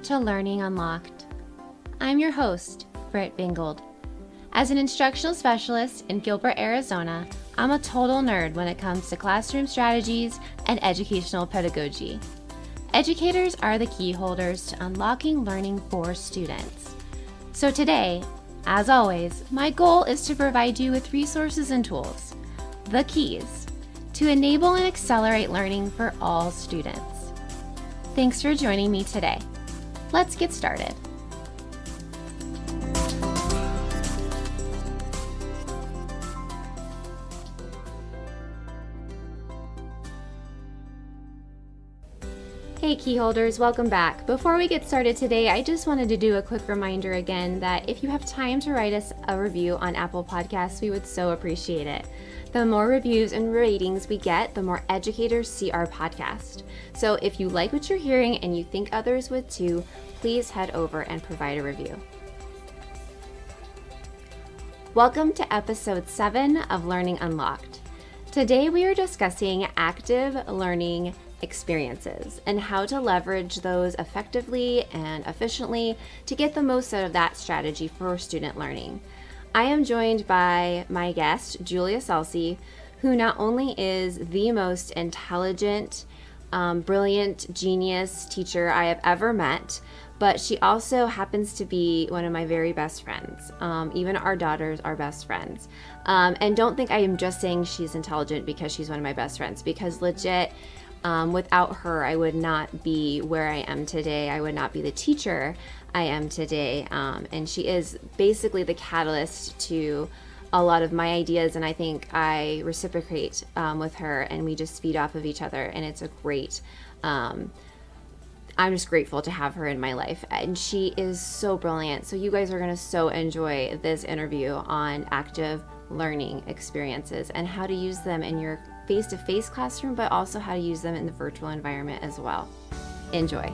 to Learning Unlocked. I'm your host, Britt Bingold. As an instructional specialist in Gilbert, Arizona, I'm a total nerd when it comes to classroom strategies and educational pedagogy. Educators are the key holders to unlocking learning for students. So today, as always, my goal is to provide you with resources and tools, the keys, to enable and accelerate learning for all students. Thanks for joining me today. Let's get started. Hey key holders, welcome back. Before we get started today, I just wanted to do a quick reminder again that if you have time to write us a review on Apple Podcasts, we would so appreciate it. The more reviews and ratings we get, the more educators see our podcast. So if you like what you're hearing and you think others would too, please head over and provide a review. Welcome to episode 7 of Learning Unlocked. Today we are discussing active learning experiences and how to leverage those effectively and efficiently to get the most out of that strategy for student learning. I am joined by my guest, Julia.salce, who not only is the most intelligent, brilliant, genius teacher I have ever met, but she also happens to be one of my very best friends. Even our daughters are best friends. And don't think I am just saying she's intelligent because she's one of my best friends, because legit, without her, I would not be where I am today. I would not be the teacher I am today. And she is basically the catalyst to a lot of my ideas. And I think I reciprocate with her, and we just feed off of each other. And it's a great, I'm just grateful to have her in my life. And she is so brilliant. So you guys are going to so enjoy this interview on active learning experiences and how to use them in your face-to-face classroom, but also how to use them in the virtual environment as well. Enjoy.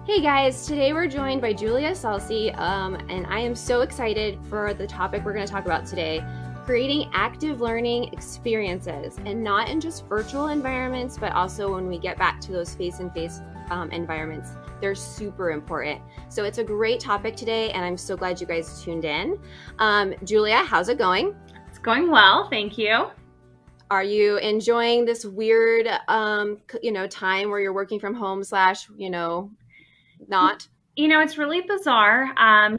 Hey guys, today we're joined by Julia.salce, and I am so excited for the topic we're going to talk about today, creating active learning experiences, and not in just virtual environments, but also when we get back to those face-to-face environments. They're super important. So it's a great topic today, and I'm so glad you guys tuned in. Julia, how's it going? It's going well, thank you. Are you enjoying this weird, time where you're working from home / not? It's really bizarre.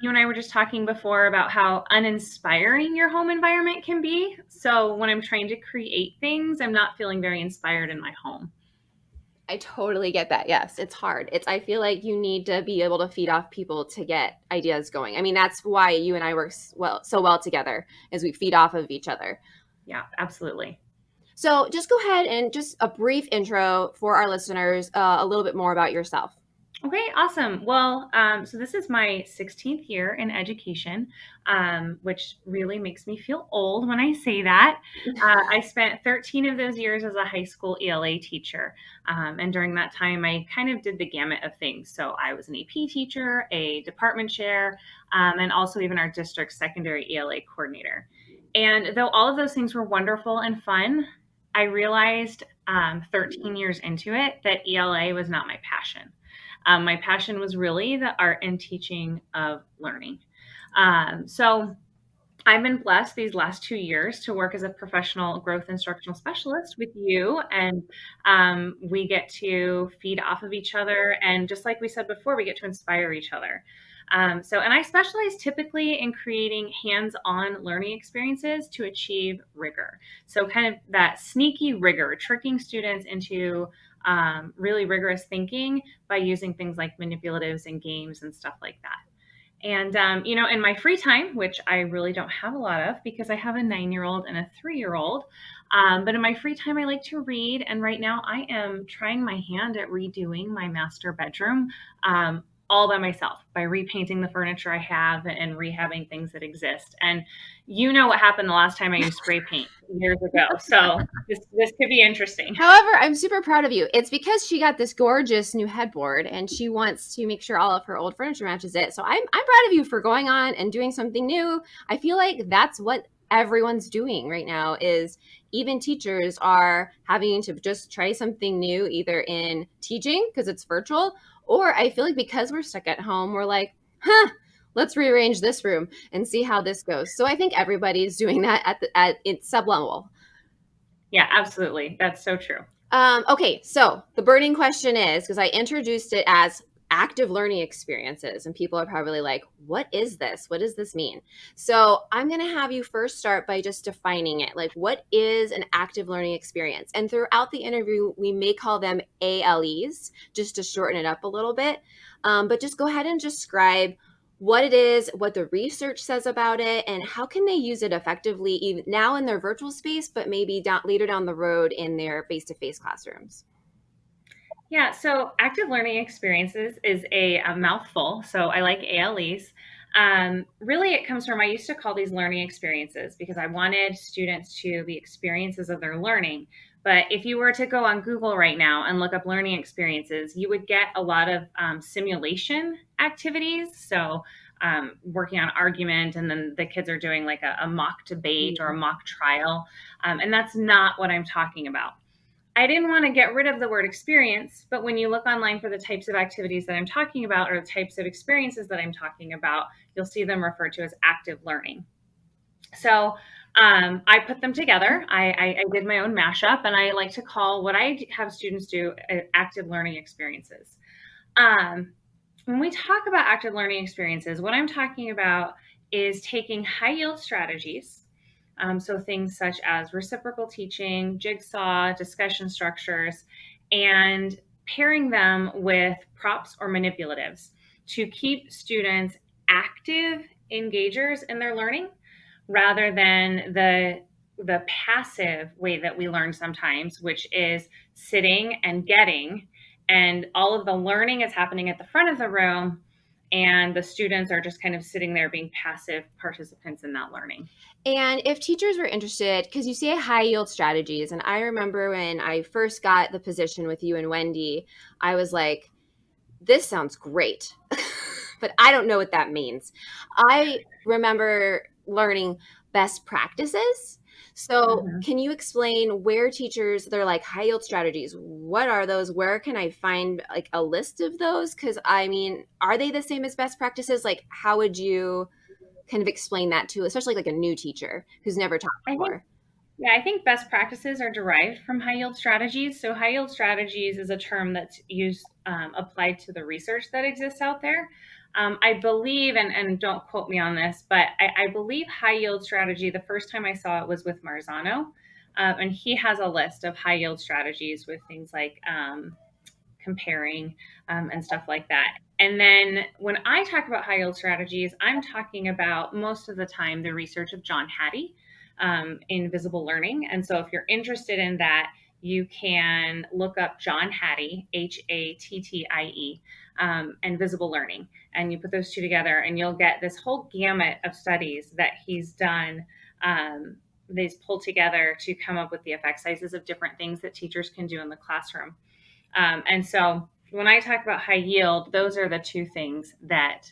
You and I were just talking before about how uninspiring your home environment can be. So when I'm trying to create things, I'm not feeling very inspired in my home. I totally get that. Yes, it's hard. I feel like you need to be able to feed off people to get ideas going. I mean, that's why you and I work so well together, is we feed off of each other. Yeah, absolutely. So just go ahead and just a brief intro for our listeners, a little bit more about yourself. Okay, awesome. Well, so this is my 16th year in education, which really makes me feel old when I say that. I spent 13 of those years as a high school ELA teacher. And during that time, I kind of did the gamut of things. So I was an AP teacher, a department chair, and also even our district secondary ELA coordinator. And though all of those things were wonderful and fun, I realized 13 years into it that ELA was not my passion. My passion was really the art and teaching of learning. So I've been blessed these last 2 years to work as a professional growth instructional specialist with you. And we get to feed off of each other. And just like we said before, we get to inspire each other. And I specialize typically in creating hands-on learning experiences to achieve rigor. So kind of that sneaky rigor, tricking students into really rigorous thinking by using things like manipulatives and games and stuff like that. And, in my free time, which I really don't have a lot of because I have a 9-year-old and a 3-year-old, but in my free time, I like to read. And right now I am trying my hand at redoing my master bedroom all by myself by repainting the furniture I have and rehabbing things that exist. And you know what happened the last time I used spray paint years ago. So this could be interesting. However, I'm super proud of you. It's because she got this gorgeous new headboard and she wants to make sure all of her old furniture matches it. So I'm proud of you for going on and doing something new. I feel like that's what everyone's doing right now is even teachers are having to just try something new, either in teaching because it's virtual, or I feel like because we're stuck at home, we're like, let's rearrange this room and see how this goes. So I think everybody's doing that at its sub level. Yeah, absolutely. That's so true. Okay, so the burning question is, because I introduced it as active learning experiences, and people are probably like, what is this? What does this mean? So I'm going to have you first start by just defining it. Like, what is an active learning experience? And throughout the interview, we may call them ALEs, just to shorten it up a little bit. But just go ahead and describe what it is, what the research says about it, and how can they use it effectively even now in their virtual space, but maybe later down the road in their face-to-face classrooms. Yeah, so active learning experiences is a mouthful. So I like ALEs. Really, it comes from, I used to call these learning experiences because I wanted students to be experiences of their learning. But if you were to go on Google right now and look up learning experiences, you would get a lot of simulation activities. So working on argument, and then the kids are doing like a mock debate or a mock trial. And that's not what I'm talking about. I didn't want to get rid of the word experience, but when you look online for the types of activities that I'm talking about or the types of experiences that I'm talking about, you'll see them referred to as active learning. So I put them together. I did my own mashup, and I like to call what I have students do active learning experiences. When we talk about active learning experiences, what I'm talking about is taking high yield strategies. So things such as reciprocal teaching, jigsaw, discussion structures, and pairing them with props or manipulatives to keep students active engagers in their learning rather than the passive way that we learn sometimes, which is sitting and getting, and all of the learning is happening at the front of the room, and the students are just kind of sitting there being passive participants in that learning. And if teachers were interested, because you say high yield strategies, and I remember when I first got the position with you and Wendy, I was like, this sounds great, but I don't know what that means. I remember learning best practices. So can you explain where teachers, they're like high yield strategies, what are those? Where can I find like a list of those? Because I mean, are they the same as best practices? Like, how would you kind of explain that to, especially like a new teacher who's never taught before? I think best practices are derived from high yield strategies. So high yield strategies is a term that's used, applied to the research that exists out there. I believe, and don't quote me on this, but I believe high yield strategy, the first time I saw it was with Marzano. And he has a list of high yield strategies with things like comparing and stuff like that. And then when I talk about high yield strategies, I'm talking about most of the time the research of John Hattie in visible learning. And so if you're interested in that, you can look up John Hattie, Hattie, and visible learning. And you put those two together, and you'll get this whole gamut of studies that he's done. They've pulled together to come up with the effect sizes of different things that teachers can do in the classroom. And so when I talk about high yield, those are the two things that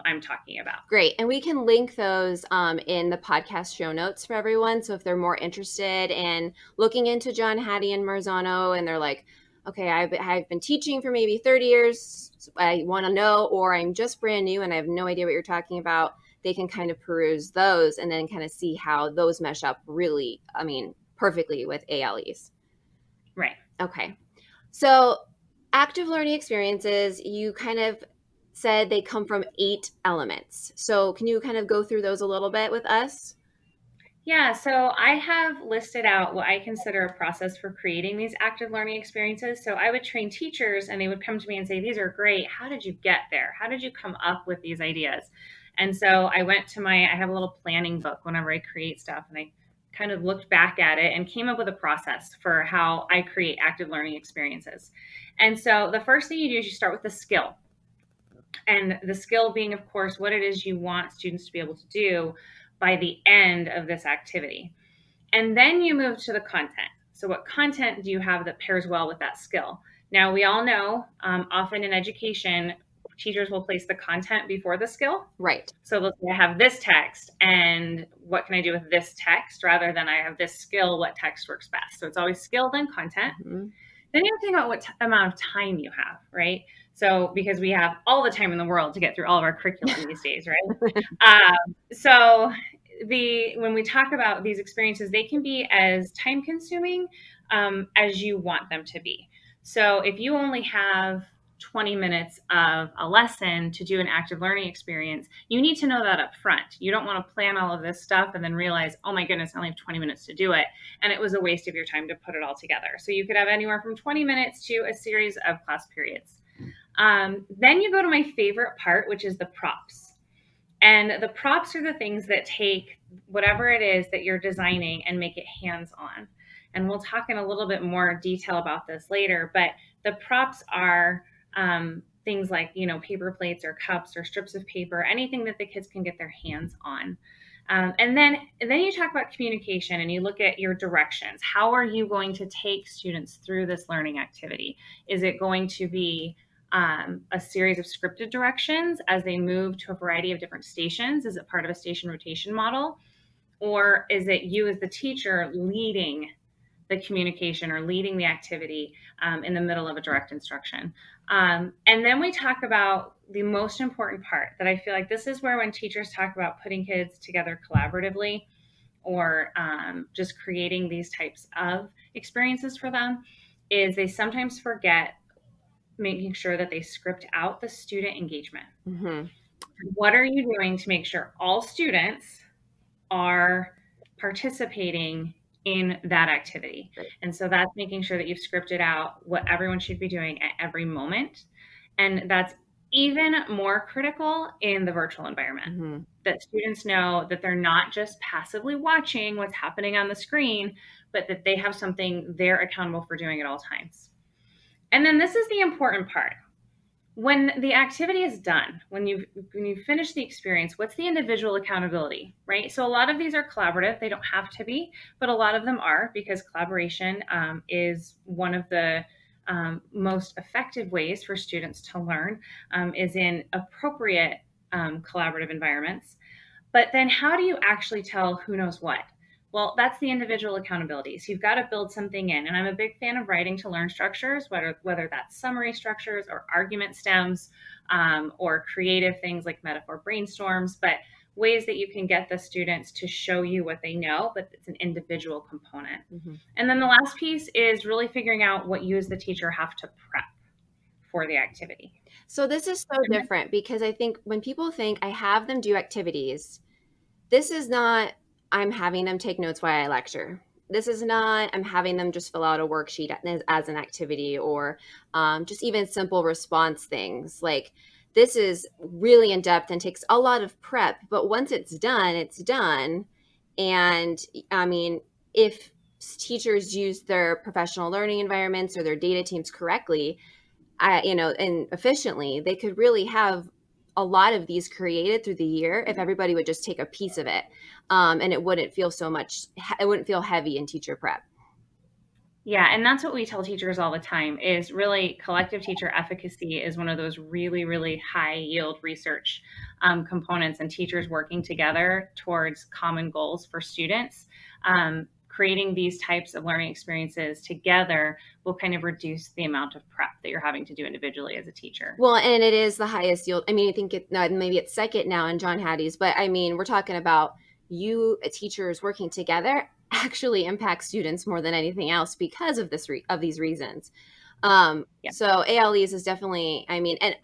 I'm talking about. Great. And we can link those in the podcast show notes for everyone. So if they're more interested in looking into John Hattie and Marzano, and they're like, okay, I've been teaching for maybe 30 years, I want to know, or I'm just brand new and I have no idea what you're talking about, they can kind of peruse those and then kind of see how those mesh up really, I mean, perfectly with ALEs. Right. Okay. So active learning experiences, you kind of said they come from 8 elements. So can you kind of go through those a little bit with us? Yeah, so I have listed out what I consider a process for creating these active learning experiences. So I would train teachers, and they would come to me and say, these are great. How did you get there? How did you come up with these ideas? And so I went to I have a little planning book whenever I create stuff, and I kind of looked back at it and came up with a process for how I create active learning experiences. And so the first thing you do is you start with the skill. And the skill being, of course, what it is you want students to be able to do by the end of this activity. And then you move to the content. So what content do you have that pairs well with that skill? Now, we all know often in education, teachers will place the content before the skill. Right. So they'll say, I have this text, and what can I do with this text, rather than I have this skill, what text works best. So it's always skill, then content. Mm-hmm. Then you have to think about what amount of time you have, right? So because we have all the time in the world to get through all of our curriculum these days, right? So when we talk about these experiences, they can be as time consuming as you want them to be. So if you only have 20 minutes of a lesson to do an active learning experience, you need to know that up front. You don't want to plan all of this stuff and then realize, oh my goodness, I only have 20 minutes to do it. And it was a waste of your time to put it all together. So you could have anywhere from 20 minutes to a series of class periods. Then you go to my favorite part, which is the props. And the props are the things that take whatever it is that you're designing and make it hands-on. And we'll talk in a little bit more detail about this later, but the props are things like, paper plates or cups or strips of paper, anything that the kids can get their hands on. And then you talk about communication and you look at your directions. How are you going to take students through this learning activity? Is it going to be a series of scripted directions as they move to a variety of different stations? Is it part of a station rotation model? Or is it you as the teacher leading the communication or leading the activity in the middle of a direct instruction? And then we talk about the most important part that I feel like this is where when teachers talk about putting kids together collaboratively or just creating these types of experiences for them, is they sometimes forget making sure that they script out the student engagement. Mm-hmm. What are you doing to make sure all students are participating in that activity? Right. And so that's making sure that you've scripted out what everyone should be doing at every moment. And that's even more critical in the virtual environment, mm-hmm. that students know that they're not just passively watching what's happening on the screen, but that they have something they're accountable for doing at all times. And then this is the important part. When the activity is done, when you finish the experience, what's the individual accountability, right? So a lot of these are collaborative. They don't have to be, but a lot of them are, because collaboration is one of the most effective ways for students to learn, is in appropriate collaborative environments. But then how do you actually tell who knows what? Well, that's the individual accountability. So you've got to build something in. And I'm a big fan of writing to learn structures, whether that's summary structures or argument stems, or creative things like metaphor brainstorms, but ways that you can get the students to show you what they know, but it's an individual component. Mm-hmm. And then the last piece is really figuring out what you as the teacher have to prep for the activity. So this is so different, because I think when people think I have them do activities, this is not I'm having them take notes while I lecture. This is not I'm having them just fill out a worksheet as an activity, or just even simple response things. Like, this is really in depth and takes a lot of prep, but once it's done, it's done. And I mean, if teachers use their professional learning environments or their data teams correctly, and efficiently, they could really have a lot of these created through the year if everybody would just take a piece of it. And it wouldn't feel heavy in teacher prep. Yeah, and that's what we tell teachers all the time, is really collective teacher efficacy is one of those really, really high yield research components, and teachers working together towards common goals for students. Creating these types of learning experiences together will kind of reduce the amount of prep that you're having to do individually as a teacher. Well, and it is the highest yield. I mean, I think maybe it's second now in John Hattie's, but I mean, we're talking about teachers working together actually impact students more than anything else because of these reasons. So ALEs is definitely, I mean, and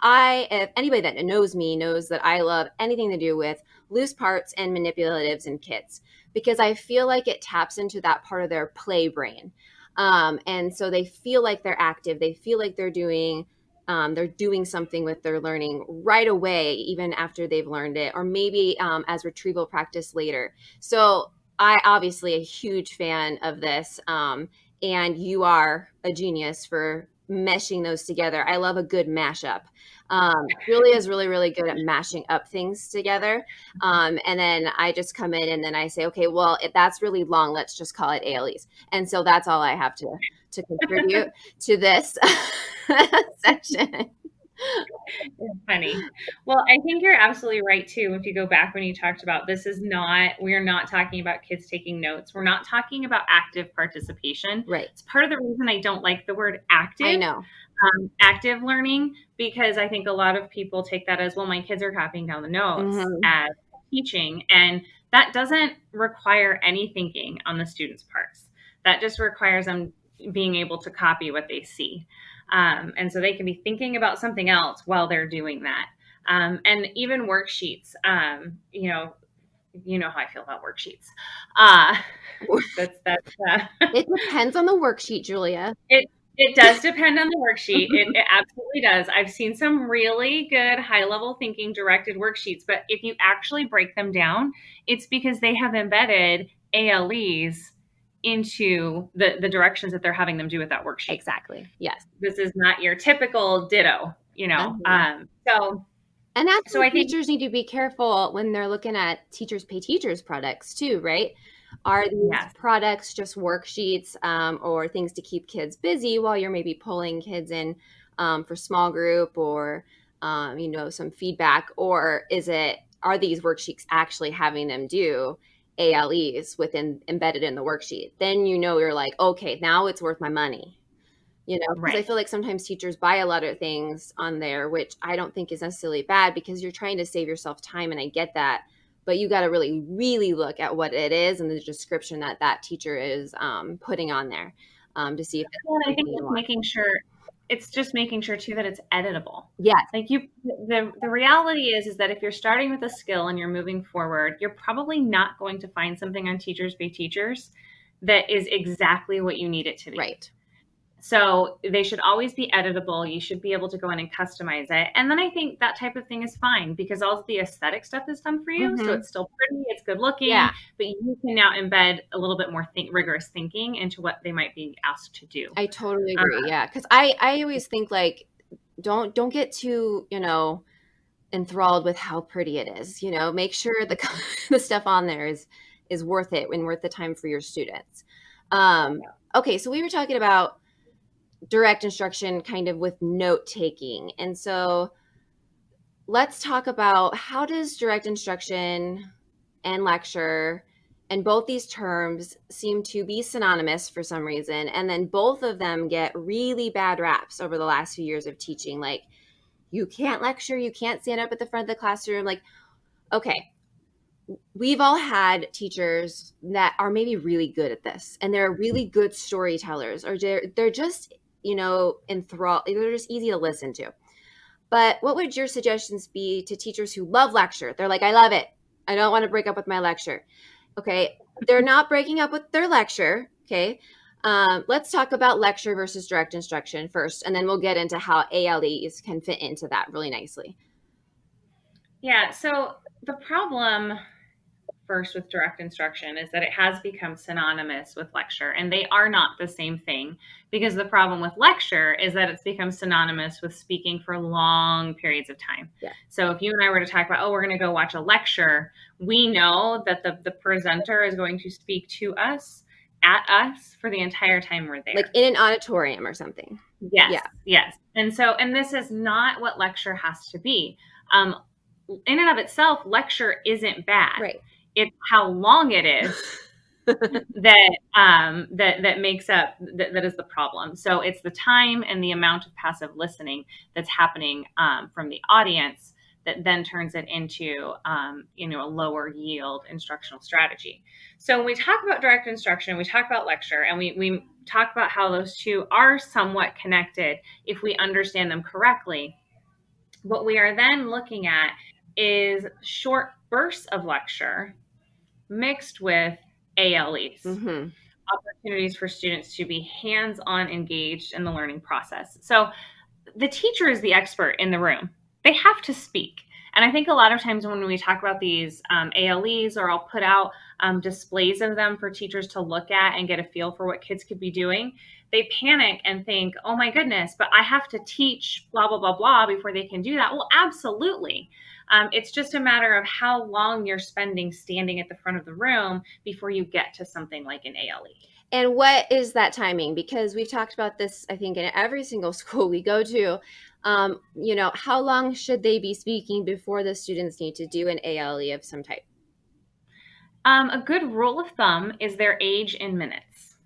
if anybody that knows me knows that I love anything to do with loose parts and manipulatives in kids, because I feel like it taps into that part of their play brain. And so they feel like they're active. They feel like they're doing something with their learning right away, even after they've learned it, or maybe as retrieval practice later. So I obviously a huge fan of this. And you are a genius for meshing those together. I love a good mashup. Julia is really, really good at mashing up things together. And then I just come in and then I say, okay, well, if that's really long, let's just call it ALEs. And so that's all I have to contribute to this section. It's funny. Well, I think you're absolutely right too. If you go back when you talked about we're not talking about kids taking notes. We're not talking about active participation. Right. It's part of the reason I don't like the word I active, know. active learning, because I think a lot of people take that as, well, my kids are copying down the notes as teaching. And that doesn't require any thinking on the students' parts. That just requires them being able to copy what they see. And so they can be thinking about something else while they're doing that. And even worksheets, you know how I feel about worksheets. That's It depends on the worksheet, Julia. it does depend on the worksheet. It absolutely does. I've seen some really good high level thinking directed worksheets, but if you actually break them down, it's because they have embedded ALEs into the directions that they're having them do with that worksheet. Exactly. Yes. This is not your typical ditto, you know. And that's So why I think, teachers need to be careful when they're looking at teachers pay teachers products too, right? Are these yes, products just worksheets or things to keep kids busy while you're maybe pulling kids in for small group or some feedback, or are these worksheets actually having them do ALEs embedded in the worksheet? Then you're like, okay, now it's worth my money. Because I right. feel like sometimes teachers buy a lot of things on there, which I don't think is necessarily bad because you're trying to save yourself time, and I get that. But you got to really, really look at what it is and the description that teacher is putting on there to see if it's Well, I something think you want. it's just making sure too that it's editable. Yes, Like the reality is that if you're starting with a skill and you're moving forward, you're probably not going to find something on Teachers Pay Teachers that is exactly what you need it to be. right. So they should always be editable. You should be able to go in and customize it. And then I think that type of thing is fine because all of the aesthetic stuff is done for you. So it's still pretty, it's good looking, Yeah, but you can now embed a little bit more rigorous thinking into what they might be asked to do. I totally agree. Yeah, because I always think like don't get too enthralled with how pretty it is. Make sure the the stuff on there is worth it and worth the time for your students. Okay, so we were talking about direct instruction kind of with note taking. And so let's talk about how does direct instruction and lecture and both these terms seem to be synonymous for some reason. And then both of them get really bad raps over the last few years of teaching. Like, you can't lecture, you can't stand up at the front of the classroom. Like, okay, we've all had teachers that are maybe really good at this and they're really good storytellers, or they're just enthralled, they're just easy to listen to. But what would your suggestions be to teachers who love lecture? They're like, I love it, I don't want to break up with my lecture. Okay, they're not breaking up with their lecture. Okay, let's talk about lecture versus direct instruction first, and then we'll get into how ALEs can fit into that really nicely. Yeah. So the problem first with direct instruction is that it has become synonymous with lecture, and they are not the same thing, because the problem with lecture is that it's become synonymous with speaking for long periods of time. Yeah. So if you and I were to talk about, we're going to go watch a lecture, we know that the presenter is going to speak to us, at us, for the entire time we're there. Like in an auditorium or something. Yes. Yeah. Yes. And this is not what lecture has to be. In and of itself, lecture isn't bad. Right. It's how long it is that makes up that is the problem. So it's the time and the amount of passive listening that's happening from the audience that then turns it into a lower yield instructional strategy. So when we talk about direct instruction, we talk about lecture, and we talk about how those two are somewhat connected if we understand them correctly. What we are then looking at is short bursts of lecture mixed with ALEs, opportunities for students to be hands-on engaged in the learning process. So the teacher is the expert in the room. They have to speak. And I think a lot of times when we talk about these ALEs, or I'll put out displays of them for teachers to look at and get a feel for what kids could be doing, they panic and think, oh my goodness, but I have to teach blah, blah, blah, blah before they can do that. Well, absolutely. It's just a matter of how long you're spending standing at the front of the room before you get to something like an ALE. And what is that timing? Because we've talked about this, I think, in every single school we go to. How long should they be speaking before the students need to do an ALE of some type? A good rule of thumb is their age in minutes,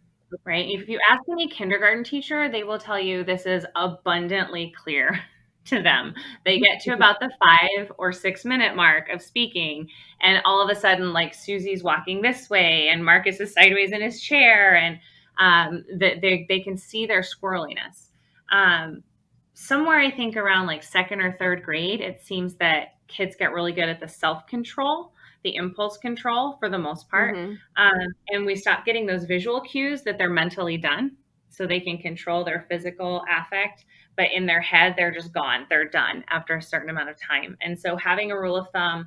right? If you ask any kindergarten teacher, they will tell you this is abundantly clear to them. They get to about the 5 or 6 minute mark of speaking, and all of a sudden, like Susie's walking this way, and Marcus is sideways in his chair, and they can see their squirreliness. Um, Somewhere I think around like second or third grade, it seems that kids get really good at the self control, the impulse control for the most part. Mm-hmm. And we stop getting those visual cues that they're mentally done so they can control their physical affect. But in their head, they're just gone. They're done after a certain amount of time. And so having a rule of thumb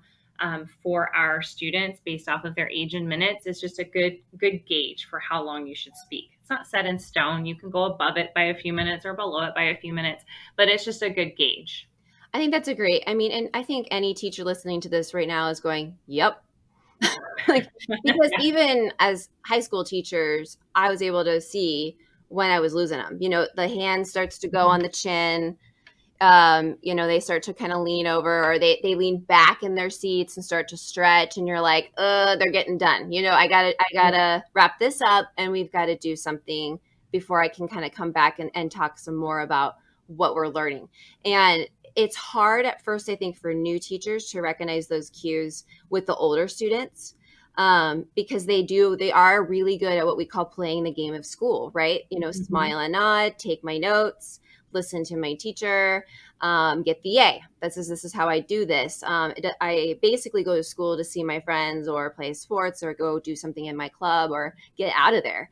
for our students based off of their age in minutes is just a good gauge for how long you should speak. It's not set in stone. You can go above it by a few minutes or below it by a few minutes, but it's just a good gauge. I think that's a great. I mean, and I think any teacher listening to this right now is going, "Yep." Like, because even as high school teachers, I was able to see when I was losing them. The hand starts to go on the chin. They start to kind of lean over, or they lean back in their seats and start to stretch, and you're like, they're getting done. I gotta wrap this up, and we've got to do something before I can kind of come back and talk some more about what we're learning. And it's hard at first, I think, for new teachers to recognize those cues with the older students. Because they are really good at what we call playing the game of school, right? Smile and nod, take my notes, listen to my teacher, get the A. This is how I do this. I basically go to school to see my friends or play sports or go do something in my club or get out of there,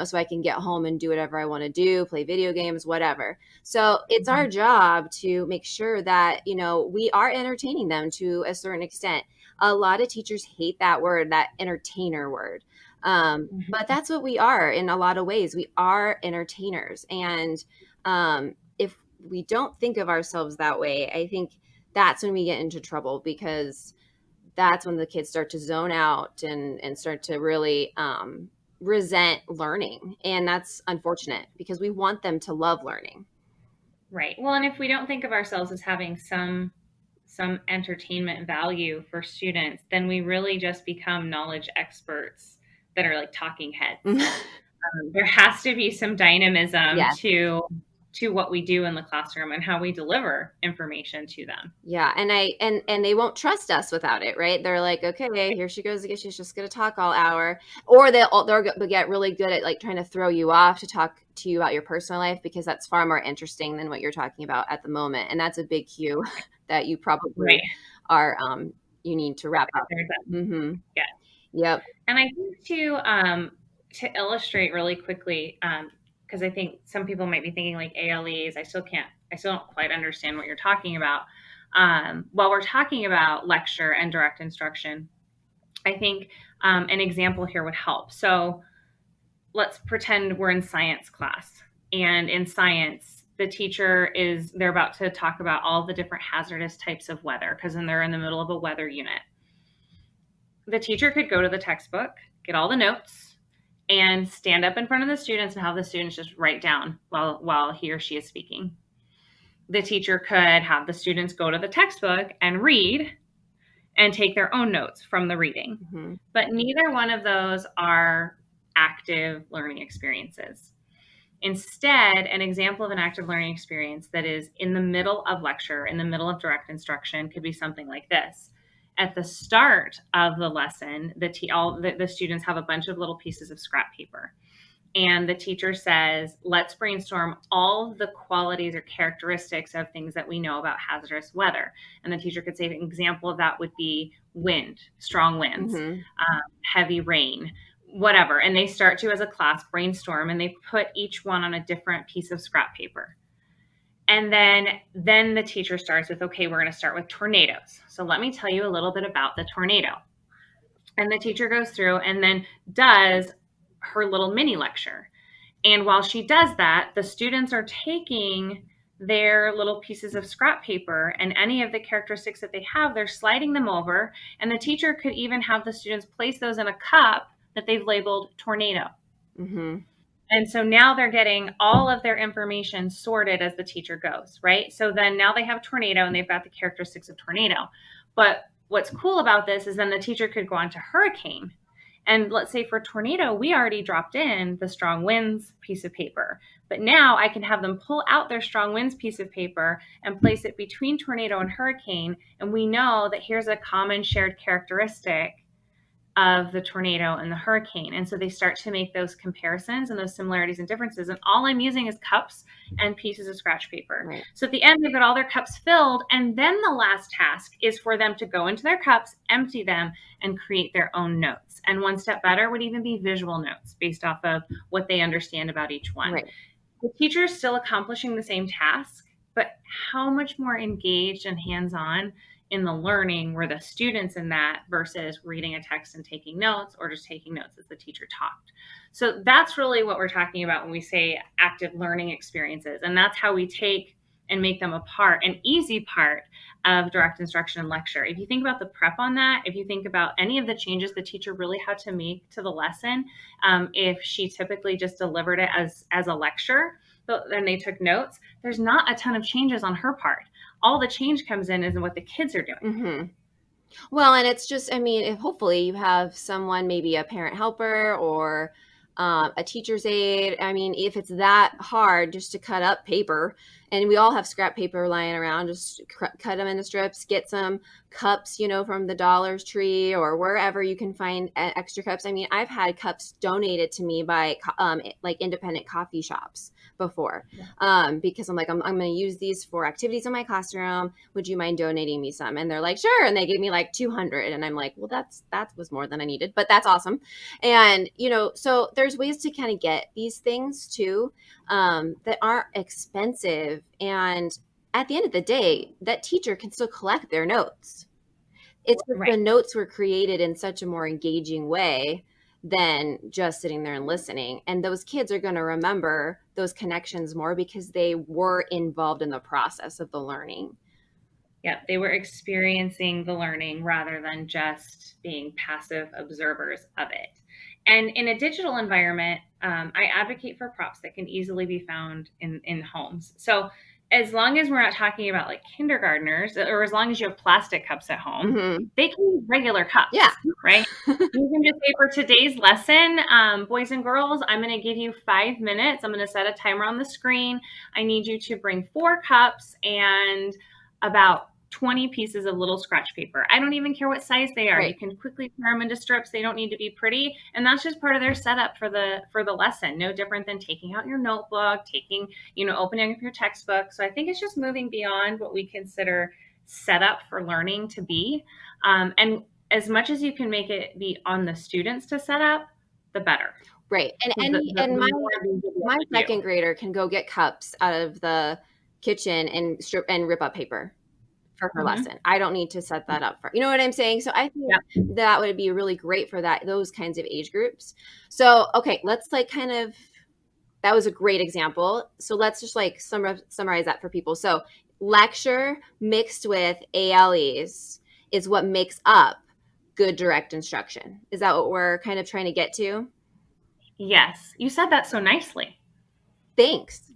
so I can get home and do whatever I want to do, play video games, whatever. So it's our job to make sure that, we are entertaining them to a certain extent. A lot of teachers hate that word, that entertainer word. But that's what we are in a lot of ways. We are entertainers. And if we don't think of ourselves that way, I think that's when we get into trouble, because that's when the kids start to zone out and start to really resent learning. And that's unfortunate because we want them to love learning. Right. Well, and if we don't think of ourselves as having some entertainment value for students, then we really just become knowledge experts that are like talking heads. There has to be some dynamism to what we do in the classroom and how we deliver information to them. Yeah, and they won't trust us without it, right? They're like, okay, here she goes again. She's just going to talk all hour, or they'll get really good at like trying to throw you off to talk to you about your personal life, because that's far more interesting than what you're talking about at the moment, and that's a big cue that you probably are. You need to wrap up. Mm-hmm. Yeah. Yep. And I think to illustrate really quickly, because I think some people might be thinking like ALEs, I still don't quite understand what you're talking about. While we're talking about lecture and direct instruction, I think an example here would help. So let's pretend we're in science class, and in science, the teacher they're about to talk about all the different hazardous types of weather, because then they're in the middle of a weather unit. The teacher could go to the textbook, get all the notes, and stand up in front of the students and have the students just write down while he or she is speaking. The teacher could have the students go to the textbook and read and take their own notes from the reading. Mm-hmm. But neither one of those are active learning experiences. Instead, an example of an active learning experience that is in the middle of lecture, in the middle of direct instruction, could be something like this. At the start of the lesson, the students have a bunch of little pieces of scrap paper. And the teacher says, let's brainstorm all the qualities or characteristics of things that we know about hazardous weather. And the teacher could say an example of that would be wind, strong winds, heavy rain, whatever. And they start to, as a class, brainstorm, and they put each one on a different piece of scrap paper. And then the teacher starts with, okay, we're going to start with tornadoes. So let me tell you a little bit about the tornado. And the teacher goes through and then does her little mini lecture. And while she does that, the students are taking their little pieces of scrap paper and any of the characteristics that they have, they're sliding them over. And the teacher could even have the students place those in a cup that they've labeled tornado. Mm-hmm. And so now they're getting all of their information sorted as the teacher goes, right? So then now they have tornado and they've got the characteristics of tornado. But what's cool about this is then the teacher could go on to hurricane. And let's say for tornado, we already dropped in the strong winds piece of paper. But now I can have them pull out their strong winds piece of paper and place it between tornado and hurricane. And we know that here's a common shared characteristic of the tornado and the hurricane. And so they start to make those comparisons and those similarities and differences. And all I'm using is cups and pieces of scratch paper. Right. So at the end, they've got all their cups filled. And then the last task is for them to go into their cups, empty them, and create their own notes. And one step better would even be visual notes based off of what they understand about each one. Right. The teacher is still accomplishing the same task, but how much more engaged and hands-on in the learning were the students in that versus reading a text and taking notes, or just taking notes as the teacher talked. So that's really what we're talking about when we say active learning experiences. And that's how we take and make them an easy part of direct instruction and lecture. If you think about the prep on that, if you think about any of the changes the teacher really had to make to the lesson, if she typically just delivered it as a lecture, but then they took notes, there's not a ton of changes on her part. All the change comes in is in what the kids are doing. Mm-hmm. Well, and it's just, I mean, if hopefully you have someone, maybe a parent helper or a teacher's aide. I mean, if it's that hard just to cut up paper, and we all have scrap paper lying around, just cut them into strips, get some cups, from the Dollar Tree or wherever you can find extra cups. I mean, I've had cups donated to me by like independent coffee shops before, because I'm like, I'm going to use these for activities in my classroom. Would you mind donating me some? And they're like, sure. And they gave me like 200. And I'm like, well, that was more than I needed, but that's awesome. And, so there's ways to kind of get these things too, that aren't expensive. And at the end of the day, that teacher can still collect their notes. It's just the notes were created in such a more engaging way than just sitting there and listening. And those kids are going to remember those connections more because they were involved in the process of the learning. Yeah, they were experiencing the learning rather than just being passive observers of it. And in a digital environment, I advocate for props that can easily be found in homes. So as long as we're not talking about like kindergartners, or as long as you have plastic cups at home, they can use regular cups. Yeah. Right? You can just say, for today's lesson, boys and girls, I'm going to give you 5 minutes. I'm going to set a timer on the screen. I need you to bring 4 cups and about 20 pieces of little scratch paper. I don't even care what size they are. Right. You can quickly tear them into strips. They don't need to be pretty. And that's just part of their setup for the lesson. No different than taking out your notebook, opening up your textbook. So I think it's just moving beyond what we consider setup for learning to be. And as much as you can make it be on the students to set up, the better. Right. And my second grader can go get cups out of the kitchen and strip and rip up paper for her lesson. I don't need to set that up for, you know what I'm saying? So I think that would be really great for those kinds of age groups. So, okay, let's that was a great example. So let's just summarize that for people. So lecture mixed with ALEs is what makes up good direct instruction. Is that what we're kind of trying to get to? Yes. You said that so nicely. Thanks.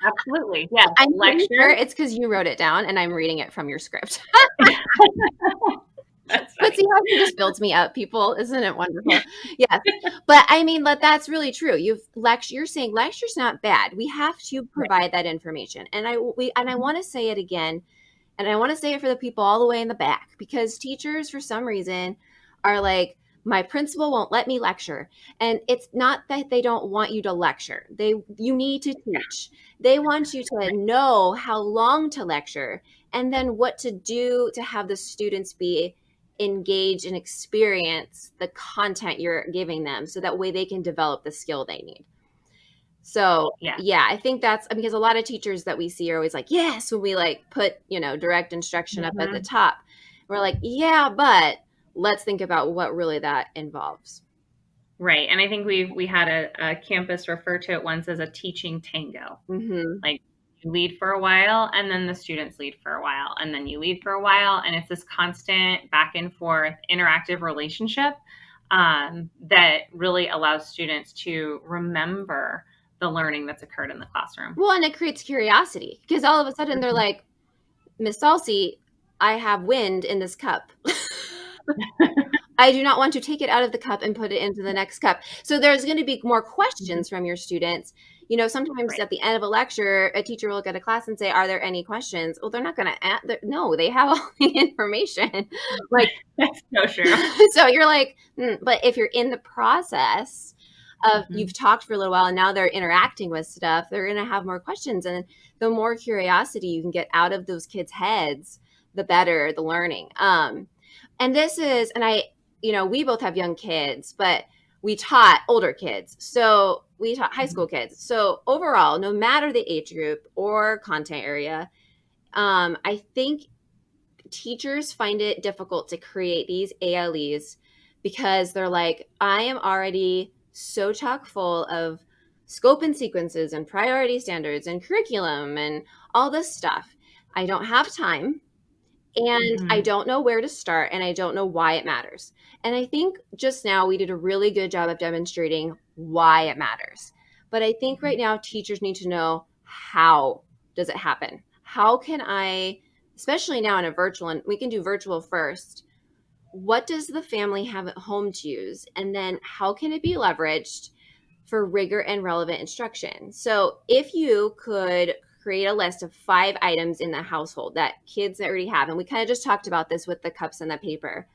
Absolutely. Yeah. I'm sure it's because you wrote it down and I'm reading it from your script. But see how you just built me up, people? Isn't it wonderful? Yes. But I mean, that's really true. You're saying lecture's not bad. We have to provide that information. And I want to say it again. And I want to say it for the people all the way in the back, because teachers, for some reason, are like, my principal won't let me lecture. And it's not that they don't want you to lecture. You need to teach. They want you to know how long to lecture and then what to do to have the students be engaged and experience the content you're giving them, so that way they can develop the skill they need. So yeah, I think that's because a lot of teachers that we see are always like, yes, when we put, direct instruction up at the top, we're like, yeah, but let's think about what really that involves. Right. And I think we had a campus refer to it once as a teaching tango. Like, you lead for a while and then the students lead for a while and then you lead for a while. And it's this constant back and forth interactive relationship. that really allows students to remember the learning that's occurred in the classroom. Well, and it creates curiosity because all of a sudden they're like, Miss Selsey, I have wind in this cup. I do not want to take it out of the cup and put it into the next cup. So there's going to be more questions from your students. Sometimes at the end of a lecture, a teacher will look at a class and say, are there any questions? Well, they're not going to, no, they have all the information. Like, that's so true. So you're like, but if you're in the process of you've talked for a little while and now they're interacting with stuff, they're going to have more questions. And the more curiosity you can get out of those kids' heads, the better the learning. And this is, and we both have young kids, but we taught older kids. So we taught high school kids. So overall, no matter the age group or content area, I think teachers find it difficult to create these ALEs because they're like, I am already so chock full of scope and sequences and priority standards and curriculum and all this stuff. I don't have time. And I don't know where to start, and I don't know why it matters. And I think just now we did a really good job of demonstrating why it matters. But I think right now teachers need to know, how does it happen? How can I, especially now in a virtual, and we can do virtual first, what does the family have at home to use? And then how can it be leveraged for rigor and relevant instruction? So if you could create a list of 5 items in the household that kids already have. And we kind of just talked about this with the cups and the paper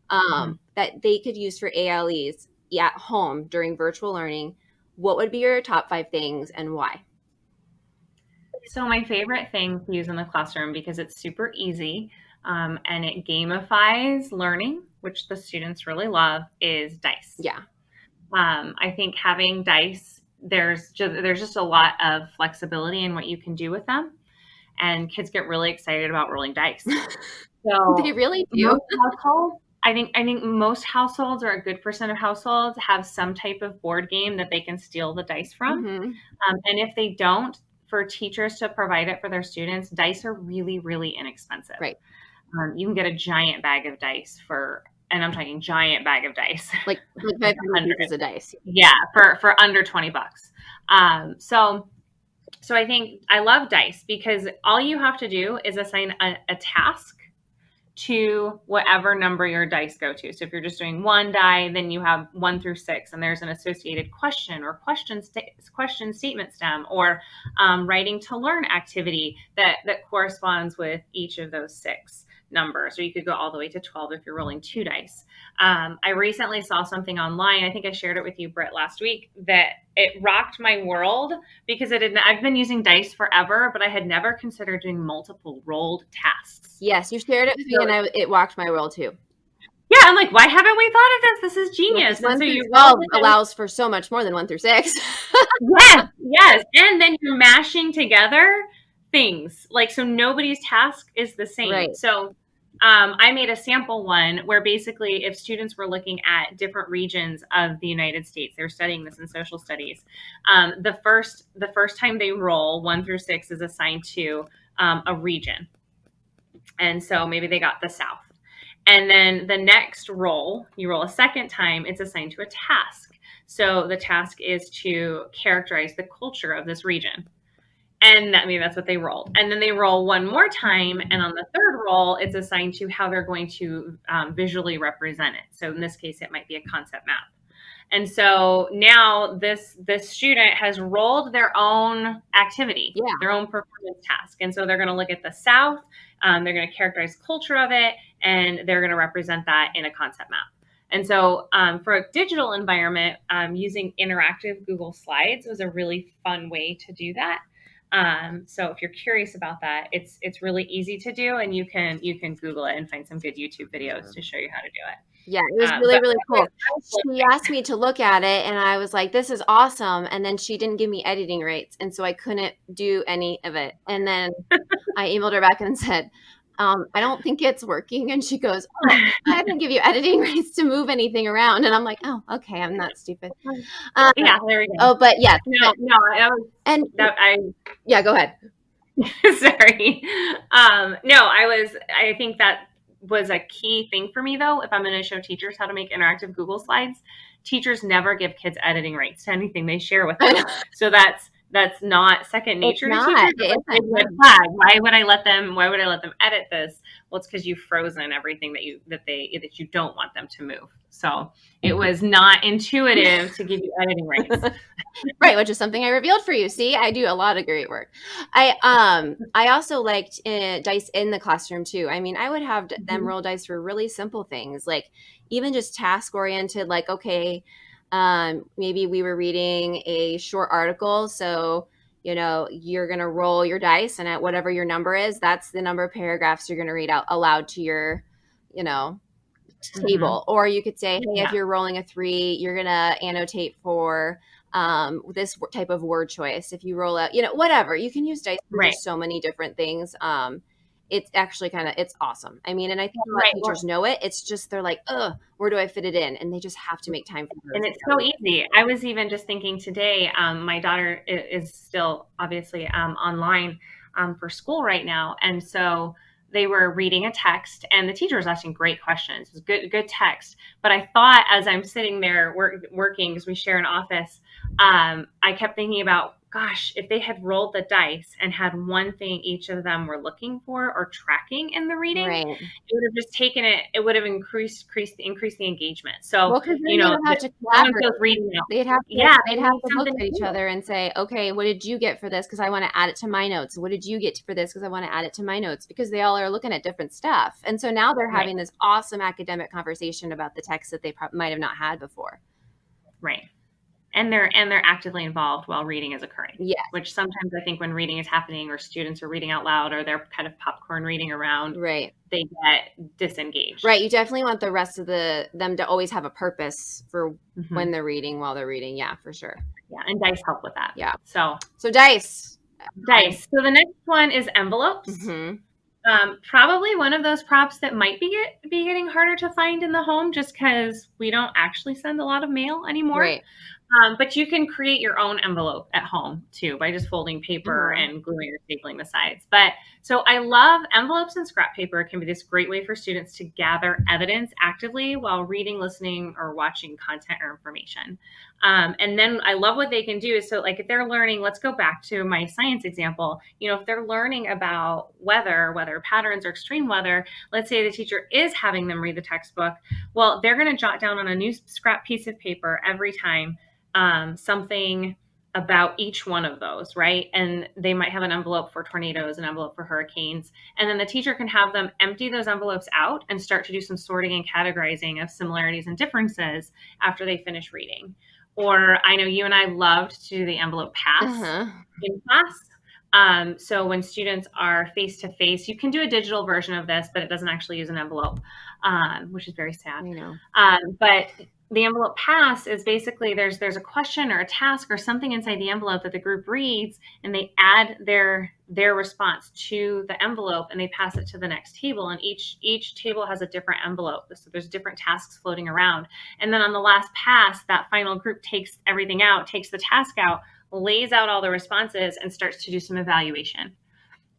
that they could use for ALEs at home during virtual learning. What would be your top 5 things and why? So my favorite thing to use in the classroom, because it's super easy and it gamifies learning, which the students really love, is dice. Yeah. I think having dice, there's just a lot of flexibility in what you can do with them, and kids get really excited about rolling dice. So they really do. I think most households, or a good percent of households, have some type of board game that they can steal the dice from. And if they don't, for teachers to provide it for their students, dice are really, really inexpensive. Right. You can get a giant bag of dice and I'm talking giant bag of dice. Like 500 pieces of dice. Yeah, for under $20. So I think I love dice because all you have to do is assign a task to whatever number your dice go to. So if you're just doing 1 die, then you have 1 through 6, and there's an associated question or question statement stem or writing to learn activity that corresponds with each of those 6 numbers, or you could go all the way to 12 if you're rolling 2 dice. I recently saw something online, I think I shared it with you, Britt, last week, that it rocked my world because I've been using dice forever, but I had never considered doing multiple rolled tasks. Yes, you shared it with me, and it rocked my world too. Yeah, I'm like, why haven't we thought of this? This is genius. And so you 12 allows for so much more than 1 through 6. Yes. And then you're mashing together things. So nobody's task is the same. Right. So I made a sample one where basically if students were looking at different regions of the United States, they're studying this in social studies. The first time they roll 1 through 6 is assigned to a region. And so maybe they got the South. And then the next roll, you roll a second time, it's assigned to a task. So the task is to characterize the culture of this region. And that's what they rolled. And then they roll 1 more time. And on the third roll, it's assigned to how they're going to visually represent it. So in this case, it might be a concept map. And so now this student has rolled their own activity, their own performance task. And so they're going to look at the South. They're going to characterize culture of it, and they're going to represent that in a concept map. And so for a digital environment, using interactive Google Slides was a really fun way to do that. So if you're curious about that, it's really easy to do, and you can Google it and find some good YouTube videos to show you how to do it. Yeah, it was really cool. She asked me to look at it, and I was like, this is awesome. And then she didn't give me editing rates, and so I couldn't do any of it. And then I emailed her back and said, I don't think it's working. And she goes, I didn't give you editing rates to move anything around. And I'm like, oh, okay, I'm not stupid. Yeah, there we go. Oh, but yeah. Yeah, go ahead. Sorry. I think that was a key thing for me, though, if I'm going to show teachers how to make interactive Google slides, teachers never give kids editing rights to anything they share with them. So that's not second nature to teachers. It's like a red flag. Why would I let them edit this? Well, it's because you've frozen everything that you don't want them to move. So it was not intuitive to give you editing rights. Right, which is something I revealed for you. See, I do a lot of great work. I also liked dice in the classroom too. I mean, I would have them roll dice for really simple things, like even just task oriented, like, okay, maybe we were reading a short article, so you're going to roll your dice, and at whatever your number is, that's the number of paragraphs you're going to read out aloud to your table. Or you could say, hey, if you're rolling a 3, you're going to annotate for this type of word choice. If you roll out, whatever, you can use dice for just so many different things. It's actually it's awesome. I mean, and I think a lot of teachers know it. It's just, they're like, where do I fit it in? And they just have to make time for it. And it's so easy. I was even just thinking today, my daughter is still obviously online for school right now. And so they were reading a text, and the teacher was asking great questions. It was good text. But I thought, as I'm sitting there working, because we share an office, I kept thinking about, gosh, if they had rolled the dice and had one thing each of them were looking for or tracking in the reading, it would have just taken it. It would have increased the engagement. So, have to collaborate. They'd have to look at each other and say, okay, what did you get for this? Because I want to add it to my notes. What did you get for this? Because I want to add it to my notes, because they all are looking at different stuff. And so now they're having this awesome academic conversation about the text that they might have not had before. Right. And they're actively involved while reading is occurring. Yes. Which sometimes I think when reading is happening, or students are reading out loud, or they're kind of popcorn reading around, they get disengaged. Right. You definitely want the rest of them to always have a purpose for when they're reading, while they're reading. Yeah, for sure. Yeah, and dice help with that. Yeah. So dice. So the next one is envelopes. Probably one of those props that might be getting harder to find in the home, just because we don't actually send a lot of mail anymore. Right. But you can create your own envelope at home too, by just folding paper and gluing or stapling the sides. But so I love envelopes and scrap paper. It can be this great way for students to gather evidence actively while reading, listening, or watching content or information. And then I love what they can do is, so like if they're learning, let's go back to my science example, if they're learning about weather patterns or extreme weather, let's say the teacher is having them read the textbook. Well, they're going to jot down on a new scrap piece of paper every time something about each one of those, right? And they might have an envelope for tornadoes, an envelope for hurricanes. And then the teacher can have them empty those envelopes out and start to do some sorting and categorizing of similarities and differences after they finish reading. Or I know you and I loved to do the envelope pass in class. So when students are face-to-face, you can do a digital version of this, but it doesn't actually use an envelope, which is very sad. I know. But the envelope pass is basically there's a question or a task or something inside the envelope that the group reads, and they add their response to the envelope, and they pass it to the next table. And each table has a different envelope. So there's different tasks floating around. And then on the last pass, that final group takes everything out, takes the task out, lays out all the responses, and starts to do some evaluation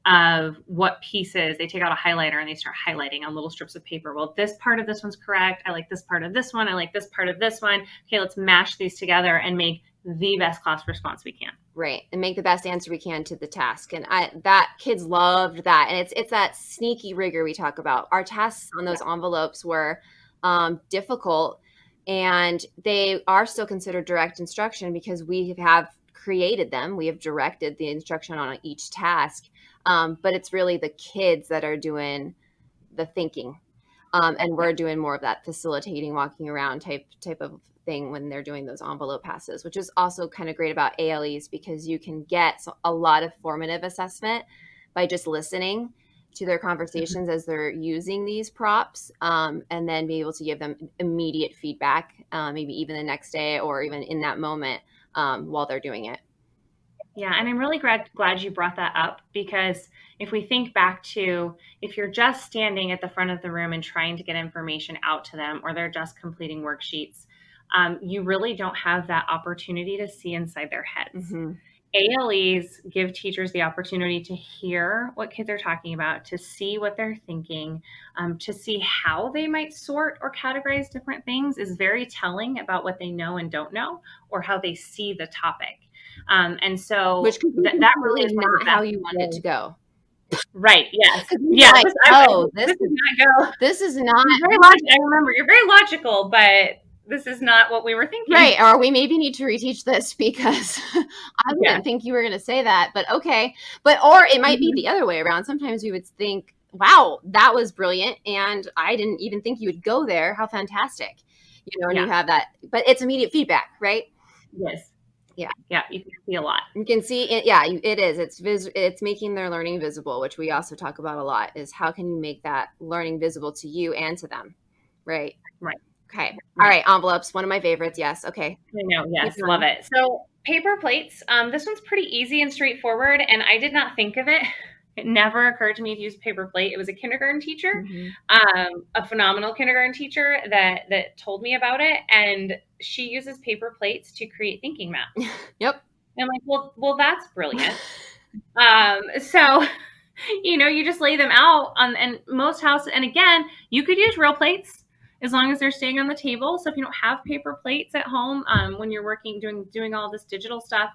of what pieces. They take out a highlighter and they start highlighting on little strips of paper. Well, this part of this one's correct. I like this part of this one. I like this part of this one. Okay, let's mash these together and make the best class response we can. Right. And make the best answer we can to the task. And that kids loved that. And it's that sneaky rigor we talk about. Our tasks on those envelopes were difficult, and they are still considered direct instruction because we have created them. We have directed the instruction on each task. But it's really the kids that are doing the thinking. And we're doing more of that facilitating, walking around type of thing when they're doing those envelope passes, which is also kind of great about ALEs, because you can get a lot of formative assessment by just listening to their conversations as they're using these props, and then be able to give them immediate feedback, maybe even the next day or even in that moment while they're doing it. Yeah, and I'm really glad you brought that up, because if we think back to if you're just standing at the front of the room and trying to get information out to them, or they're just completing worksheets, you really don't have that opportunity to see inside their heads. ALEs give teachers the opportunity to hear what kids are talking about, to see what they're thinking, to see how they might sort or categorize different things is very telling about what they know and don't know, or how they see the topic. And so Which could be that really is completely one of the not best how you want it to ways. go. Right. Yes. 'Cause you're Yeah. like, oh, This does not go. this is not Very logical. I remember you're very logical, but this is not what we were thinking. right. Or we maybe need to reteach this because I Yeah. didn't think you were going to say that, but okay. Or it might be Mhm. the other way around. Sometimes we would think, wow, that was brilliant. And I didn't even think you would go there. How fantastic. And you Yeah. have that, but it's immediate feedback, right? Yes. Yeah. Yeah. You can see a lot. You can see it. Yeah, it is. It's making their learning visible, which we also talk about a lot, is how can you make that learning visible to you and to them, right? Right. Okay. All right. Envelopes, one of my favorites. Yes. Okay. I know. Yes. Keep Love going. it. So paper plates. This one's pretty easy and straightforward, and I did not think of it. It never occurred to me to use a paper plate. It was a kindergarten teacher, a phenomenal kindergarten teacher that told me about it, and she uses paper plates to create thinking maps. Yep. And I'm like, well, that's brilliant. So, you just lay them out and most houses, and again, you could use real plates as long as they're staying on the table. So if you don't have paper plates at home, when you're working, doing all this digital stuff,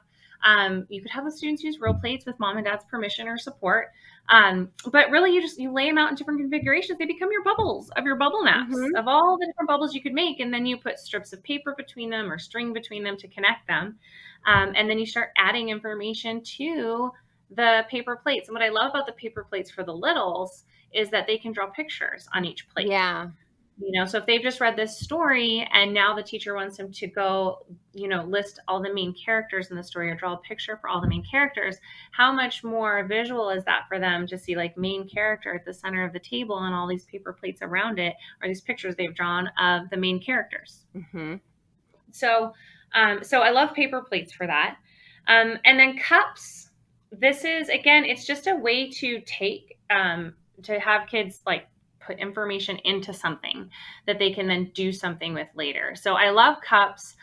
you could have the students use real plates with mom and dad's permission or support. But really you lay them out in different configurations. They become your bubbles of your bubble maps of all the different bubbles you could make. And then you put strips of paper between them or string between them to connect them. And then you start adding information to the paper plates. And what I love about the paper plates for the littles is that they can draw pictures on each plate. Yeah. So if they've just read this story and now the teacher wants them to go, list all the main characters in the story or draw a picture for all the main characters, how much more visual is that for them to see like main character at the center of the table and all these paper plates around it, or these pictures they've drawn of the main characters. So I love paper plates for that. And then cups. This is, again, it's just a way to take, to have kids like put information into something that they can then do something with later. So I love cups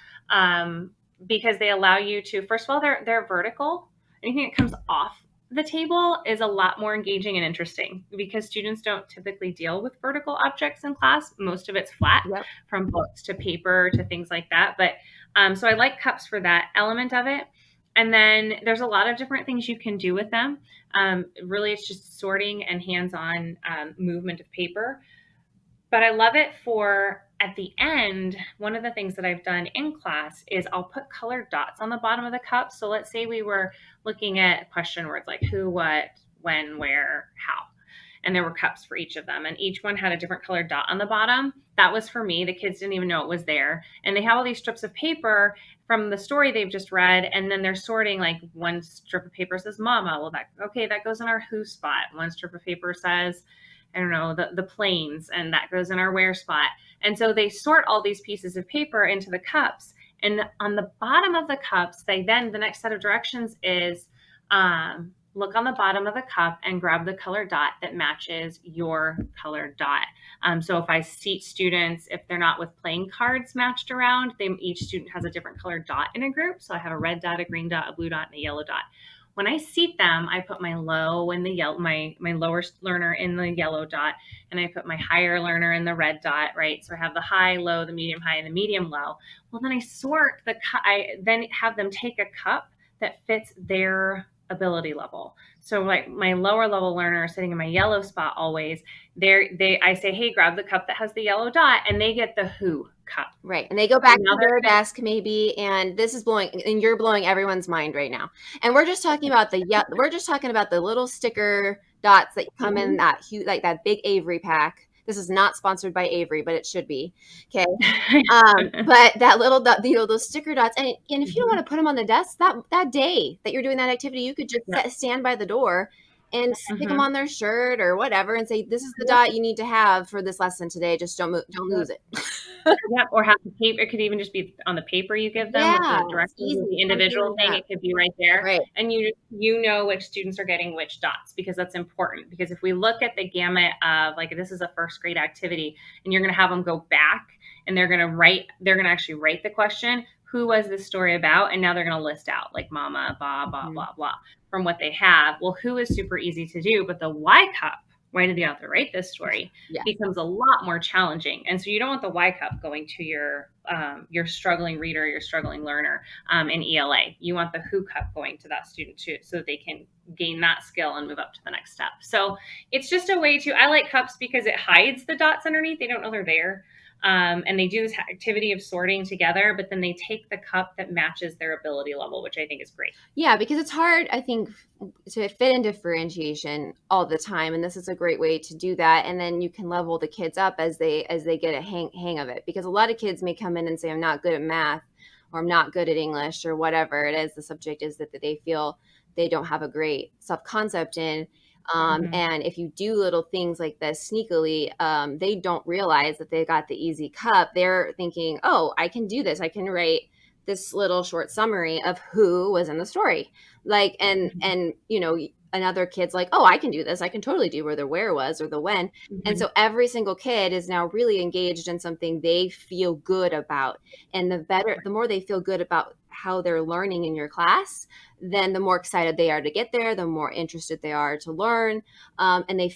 because they allow you to, first of all, they're vertical. Anything that comes off the table is a lot more engaging and interesting because students don't typically deal with vertical objects in class. Most of it's flat, from books to paper to things like that. But so I like cups for that element of it. And then there's a lot of different things you can do with them. Really, it's just sorting and hands-on movement of paper. But I love it for, at the end, one of the things that I've done in class is I'll put colored dots on the bottom of the cup. So let's say we were looking at question words like who, what, when, where, how. And there were cups for each of them. And each one had a different colored dot on the bottom. That was for me. The kids didn't even know it was there. And they have all these strips of paper from the story they've just read. And then they're sorting, like one strip of paper says mama. Well, that goes in our who spot. One strip of paper says, I don't know, the planes, and that goes in our where spot. And so they sort all these pieces of paper into the cups. And on the bottom of the cups, the next set of directions is, look on the bottom of the cup and grab the colored dot that matches your colored dot. So if I seat students, if they're not with playing cards matched around, each student has a different colored dot in a group. So I have a red dot, a green dot, a blue dot, and a yellow dot. When I seat them, I put my low in the yellow, my lower learner in the yellow dot, and I put my higher learner in the red dot, right? So I have the high, low, the medium high, and the medium low. Well, then I sort I then have them take a cup that fits their ability level. So like my lower level learner sitting in my yellow spot always, I say, hey, grab the cup that has the yellow dot, and they get the who cup. Right. And they go back to their desk maybe, and this is you're blowing everyone's mind right now. And we're just talking about the little sticker dots that come in that huge, like that big Avery pack. This is not sponsored by Avery, but it should be. Okay. But that little dot, those sticker dots, and if you don't want to put them on the desk that day that you're doing that activity, you could just stand by the door and stick them on their shirt or whatever and say, this is the dot you need to have for this lesson today. Just don't lose it. Or have the paper. It could even just be on the paper you give them with the directions, the individual thing. It could be right there. Right. And you know which students are getting which dots, because that's important. Because if we look at the gamut of, like, this is a first grade activity and you're going to have them go back and they're going to actually write the question, who was this story about? And now they're going to list out like mama, blah, blah, Mhm. blah, blah from what they have. Well, who is super easy to do, but the why cup, why did the author write this story, Yeah. becomes a lot more challenging. And so you don't want the why cup going to your struggling reader, your struggling learner in ELA. You want the who cup going to that student too, so that they can gain that skill and move up to the next step. So it's just a way to, I like cups because it hides the dots underneath. They don't know they're there. And they do this activity of sorting together, but then they take the cup that matches their ability level, which I think is great. Yeah, because it's hard, I think, to fit in differentiation all the time, and this is a great way to do that. And then you can level the kids up as they get a hang of it, because a lot of kids may come in and say, I'm not good at math, or I'm not good at English, or whatever it is the subject is that they feel they don't have a great self-concept in. And if you do little things like this sneakily, they don't realize that they got the easy cup. They're thinking, oh, I can do this. I can write this little short summary of who was in the story. Like, and another kid's like, oh, I can do this. I can totally do where the where was or the when. And so every single kid is now really engaged in something they feel good about. And the more they feel good about how they're learning in your class, then the more excited they are to get there, the more interested they are to learn. And they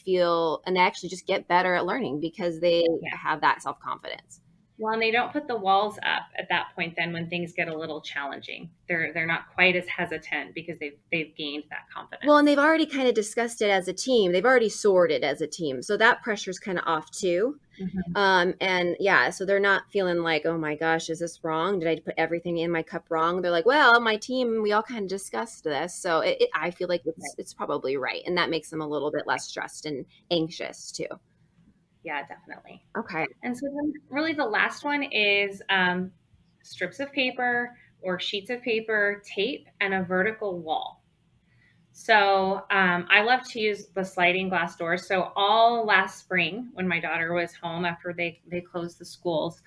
actually just get better at learning because they have that self-confidence. Well, and they don't put the walls up at that point then when things get a little challenging. They're not quite as hesitant because they've gained that confidence. Well, and they've already kind of discussed it as a team. They've already sorted as a team. So that pressure's kind of off too. And yeah, so they're not feeling like, oh my gosh, is this wrong? Did I put everything in my cup wrong? They're like, well, my team, we all kind of discussed this. So I feel like it's probably right. And that makes them a little bit less stressed and anxious too. Yeah, definitely. Okay. And so then really the last one is strips of paper or sheets of paper, tape, and a vertical wall. So I love to use the sliding glass doors. So all last spring, when my daughter was home after they closed the schools,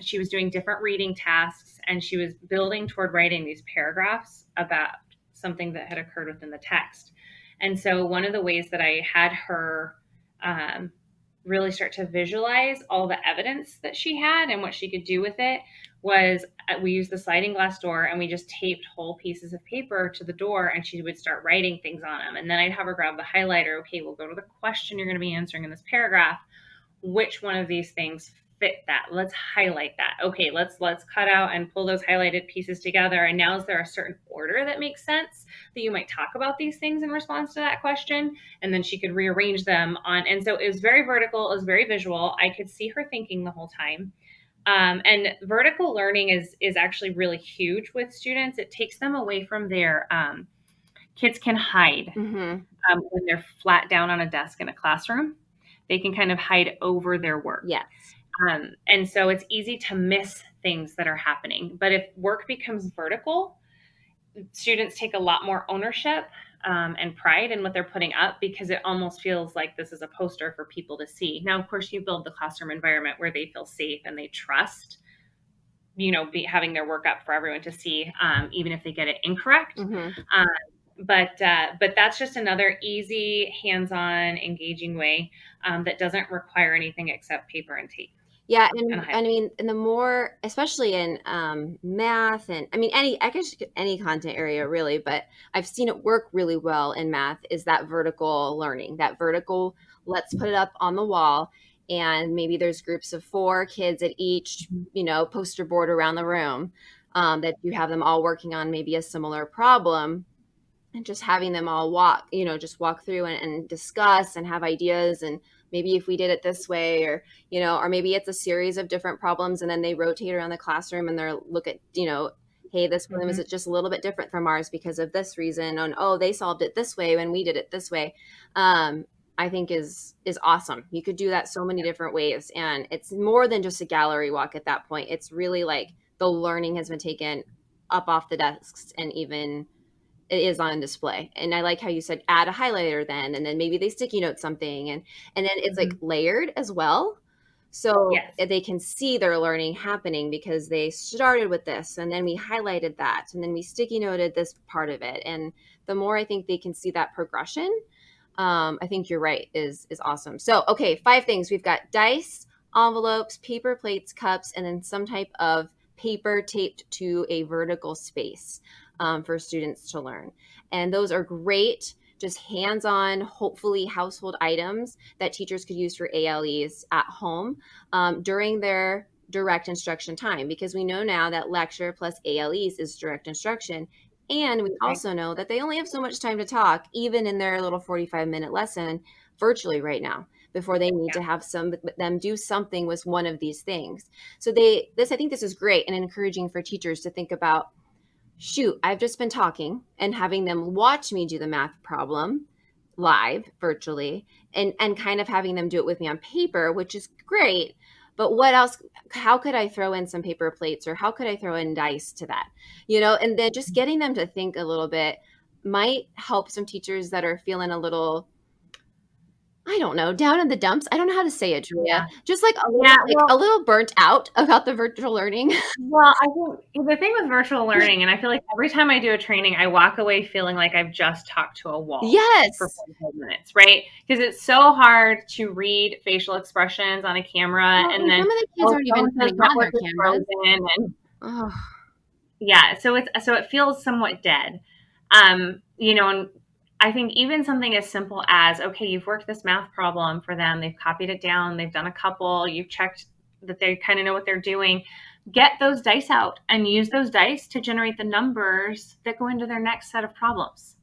she was doing different reading tasks, and she was building toward writing these paragraphs about something that had occurred within the text. And so one of the ways that I had her really start to visualize all the evidence that she had and what she could do with it was we used the sliding glass door, and we just taped whole pieces of paper to the door, and she would start writing things on them. And then I'd have her grab the highlighter. Okay, we'll go to the question you're going to be answering in this paragraph. Which one of these things fit that? Let's highlight that. Okay, let's cut out and pull those highlighted pieces together. And now is there a certain order that makes sense that you might talk about these things in response to that question? And then she could rearrange them on. And so it was very vertical. It was very visual. I could see her thinking the whole time. And vertical learning is actually really huge with students. It takes them away from their kids can hide when they're flat down on a desk in a classroom. They can kind of hide over their work. Yes. And so it's easy to miss things that are happening. But if work becomes vertical, students take a lot more ownership and pride in what they're putting up, because it almost feels like this is a poster for people to see. Now, of course, you build the classroom environment where they feel safe and they trust, having their work up for everyone to see, even if they get it incorrect. But that's just another easy, hands-on, engaging way that doesn't require anything except paper and tape. Yeah, and I mean, and the more, especially in math, and I mean, any content area really, but I've seen it work really well in math, is that vertical learning. That vertical, let's put it up on the wall, and maybe there's groups of 4 kids at each, poster board around the room, that you have them all working on maybe a similar problem, and just having them all walk through and discuss and have ideas, and maybe if we did it this way, or maybe it's a series of different problems, and then they rotate around the classroom and they're look at, hey, this one is just a little bit different from ours because of this reason, and they solved it this way when we did it this way. I think is awesome. You could do that so many different ways, and it's more than just a gallery walk at that point. It's really like the learning has been taken up off the desks, and even it is on display. And I like how you said add a highlighter then, and then maybe they sticky note something, and then it's like layered as well. So they can see their learning happening because they started with this, and then we highlighted that, and then we sticky noted this part of it. And the more I think they can see that progression, I think you're right, is awesome. So, okay, 5 things. We've got dice, envelopes, paper plates, cups, and then some type of paper taped to a vertical space for students to learn. And those are great, just hands-on, hopefully household items that teachers could use for ALEs at home during their direct instruction time, because we know now that lecture plus ALEs is direct instruction. And we also know that they only have so much time to talk, even in their little 45-minute lesson virtually right now, before they need to have them do something with one of these things. So I think this is great and encouraging for teachers to think about, shoot, I've just been talking and having them watch me do the math problem live virtually and kind of having them do it with me on paper, which is great. But what else? How could I throw in some paper plates, or how could I throw in dice to that? And then just getting them to think a little bit might help some teachers that are feeling a little, I don't know, down in the dumps. I don't know how to say it, Julia. Just like a little burnt out about the virtual learning. Well, I think the thing with virtual learning, and I feel like every time I do a training, I walk away feeling like I've just talked to a wall for 45 minutes, right? Because it's so hard to read facial expressions on a camera. And then some of the kids aren't even putting on their cameras. Yeah, so it feels somewhat dead. And I think even something as simple as, okay, you've worked this math problem for them, they've copied it down, they've done a couple, you've checked that they kind of know what they're doing. Get those dice out and use those dice to generate the numbers that go into their next set of problems,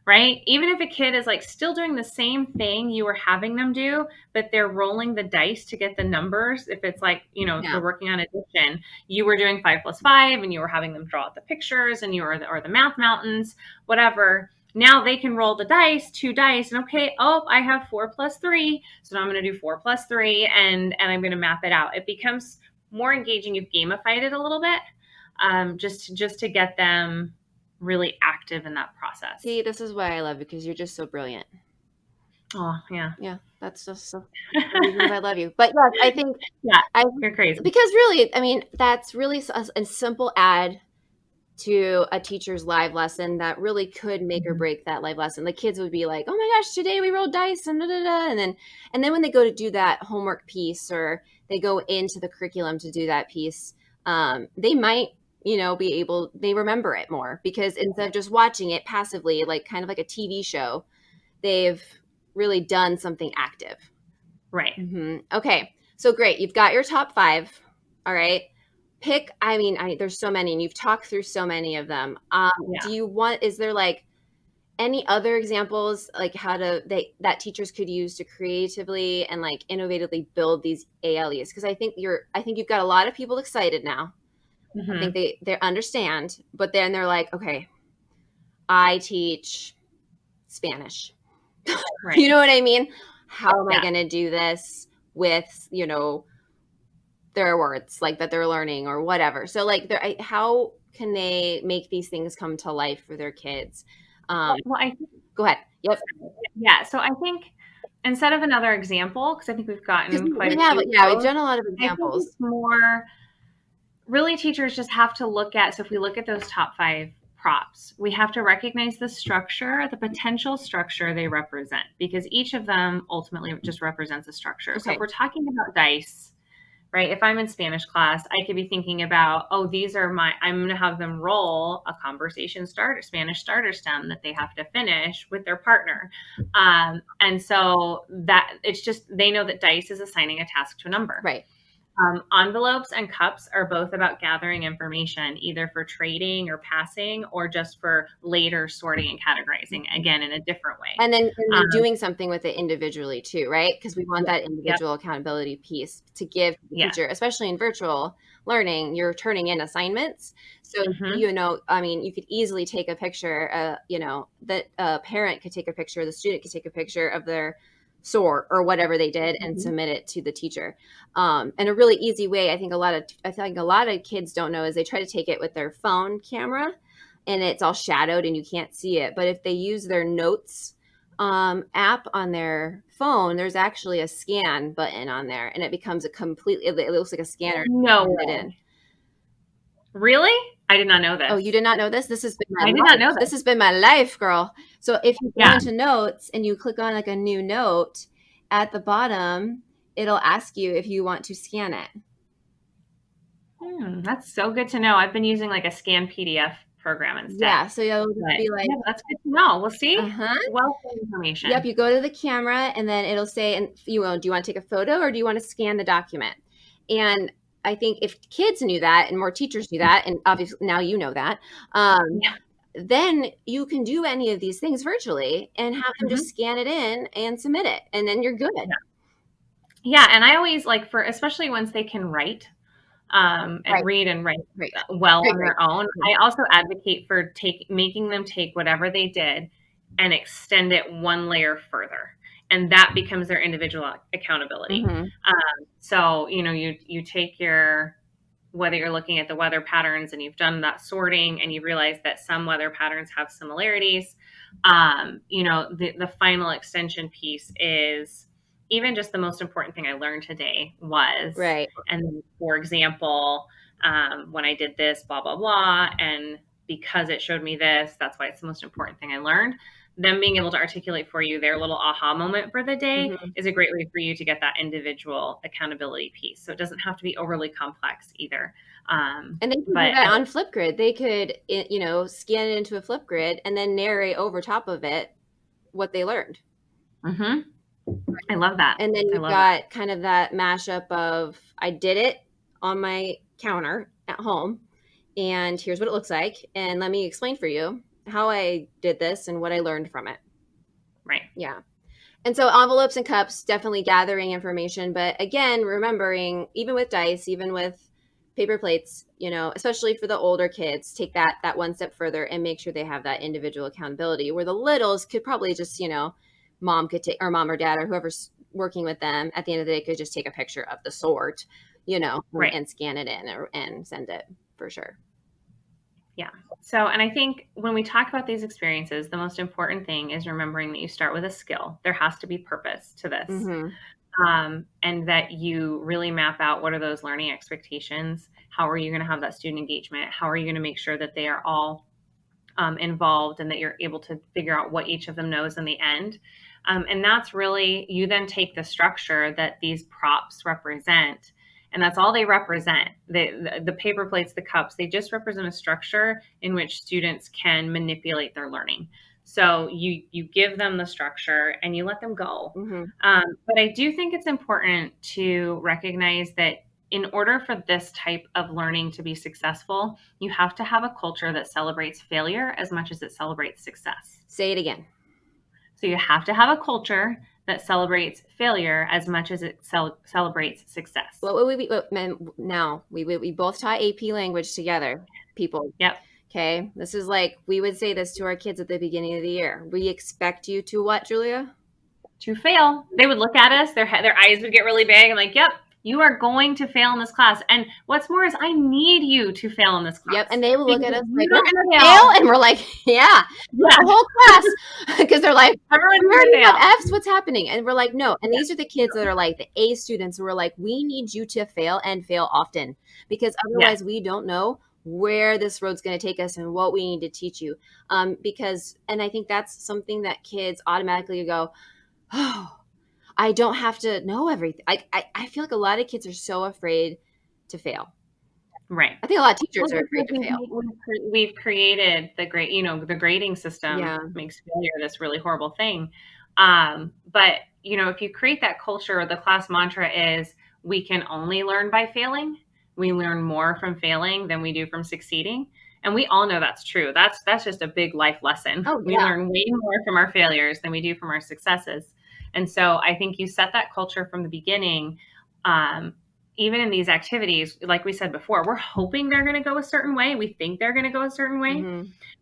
right? Even if a kid is like still doing the same thing you were having them do, but they're rolling the dice to get the numbers. If it's like, they're working on addition, you were doing 5 + 5 and you were having them draw out the pictures and or the math mountains, whatever. Now they can roll the dice, 2 dice, and okay, I have 4 + 3. So now I'm going to do 4 + 3 and I'm going to map it out. It becomes more engaging. You've gamified it a little bit, just to get them really active in that process. See, this is why I love you, because you're just so brilliant. Oh, yeah. Yeah, that's just so I love you. But yes, I think you're crazy. Because really, I mean, that's really a simple add to a teacher's live lesson that really could make or break that live lesson. The kids would be like, "Oh my gosh, today we rolled dice," and and then when they go to do that homework piece, or they go into the curriculum to do that piece, they might they remember it more, because instead of just watching it passively, like kind of like a TV show, they've really done something active. Right. Mm-hmm. Okay. So great. You've got your top 5. All right. Pick, there's so many, and you've talked through so many of them. Is there like any other examples, like that teachers could use to creatively and like innovatively build these ALEs? Because I think you've got a lot of people excited now. Mm-hmm. I think they understand, but then they're like, okay, I teach Spanish. Right. You know what I mean? How am I going to do this with, their words like that they're learning or whatever? So like, how can they make these things come to life for their kids? Go ahead. Yep. Yeah. So I think instead of another example, because I think we've gotten quite we've done a lot of examples. I think it's more really teachers just have to look at, so if we look at those top 5 props, we have to recognize the structure, the potential structure they represent, because each of them ultimately just represents a structure. Okay. So if we're talking about dice, right? If I'm in Spanish class, I could be thinking about, I'm going to have them roll a Spanish starter stem that they have to finish with their partner. And so that it's just, they know that dice is assigning a task to a number. Right. Envelopes and cups are both about gathering information, either for trading or passing, or just for later sorting and categorizing, again, in a different way. And then doing something with it individually too, right? Because we want that individual accountability piece to give the teacher, especially in virtual learning. You're turning in assignments. So, you could easily take a picture, that a parent could take a picture, the student could take a picture of their sort or whatever they did and submit it to the teacher. And a really easy way, I think a lot of kids don't know, is they try to take it with their phone camera and it's all shadowed and you can't see it. But if they use their notes app on their phone, there's actually a scan button on there, and it becomes it looks like a scanner. No way. Really? I did not know this. Oh, you did not know this? This has been my life. I did not know this. This has been my life, girl. So if you go into notes and you click on like a new note, at the bottom, it'll ask you if you want to scan it. That's so good to know. I've been using like a scan PDF program instead. Yeah, so you'll just But be like, yeah, that's good to know. We'll see. uh-huh. Wealth of information. Yep, you go to the camera and then it'll say, and do you want to take a photo or do you want to scan the document? And I think if kids knew that and more teachers knew that, and obviously now you know that, Yeah. then you can do any of these things virtually and have them just scan it in and submit it, and then you're good. Yeah, and I always like especially once they can write and read and write well on their own. I also advocate for making them take whatever they did and extend it one layer further. And that becomes their individual accountability. So, you take whether you're looking at the weather patterns and you've done that sorting and you realize that some weather patterns have similarities, the final extension piece is even just the most important thing I learned today was, and for example, when I did this, blah, blah, blah, and because it showed me this, that's why it's the most important thing I learned. Them being able to articulate for you their little aha moment for the day is a great way for you to get that individual accountability piece. So it doesn't have to be overly complex either. And they can do that on Flipgrid. They could, scan it into a Flipgrid and then narrate over top of it what they learned. I love that. And then you've got kind of that mashup of, I did it on my counter at home, and here's what it looks like. And let me explain for you how I did this and what I learned from it. Right. Yeah. And so envelopes and cups, definitely gathering information. But again, remembering, even with dice, even with paper plates, especially for the older kids, take that one step further and make sure they have that individual accountability, where the littles could probably just, mom or dad or whoever's working with them at the end of the day could just take a picture of the sort, and scan it in and send it for sure. Yeah. So, and I think when we talk about these experiences, the most important thing is remembering that you start with a skill. There has to be purpose to this. And that you really map out what are those learning expectations? How are you going to have that student engagement? How are you going to make sure that they are all involved and that you're able to figure out what each of them knows in the end? And that's really, you then take the structure that these props represent, and that's all they represent. The paper plates, the cups, they just represent a structure in which students can manipulate their learning. So you give them the structure and you let them go. But I do think it's important to recognize that in order for this type of learning to be successful, you have to have a culture that celebrates failure as much as it celebrates success. Say it again. So you have to have a culture that celebrates failure as much as it celebrates success. We both taught AP language together, people. Yep. Okay. This is like, we would say this to our kids at the beginning of the year. We expect you to what, Julia? To fail. They would look at us, their eyes would get really big. I'm like, yep, you are going to fail in this class. And what's more is I need you to fail in this class. Yep. And they will look at us like, we're going to fail. And we're like, yeah. The whole class. Because they're like, we already have Fs. What's happening? And we're like, no. And these are the kids that are like the A students who are like, we need you to fail and fail often. Because otherwise we don't know where this road's going to take us and what we need to teach you. And I think that's something that kids automatically go, oh, I don't have to know everything. I feel like a lot of kids are so afraid to fail. Right. I think a lot of teachers are afraid to fail. We've created the grading system makes failure this really horrible thing. But, if you create that culture, the class mantra is, we can only learn by failing. We learn more from failing than we do from succeeding. And we all know that's true. That's just a big life lesson. Oh, yeah. We learn way more from our failures than we do from our successes. And so I think you set that culture from the beginning. Even in these activities, like we said before, we're hoping they're going to go a certain way. We think they're going to go a certain way.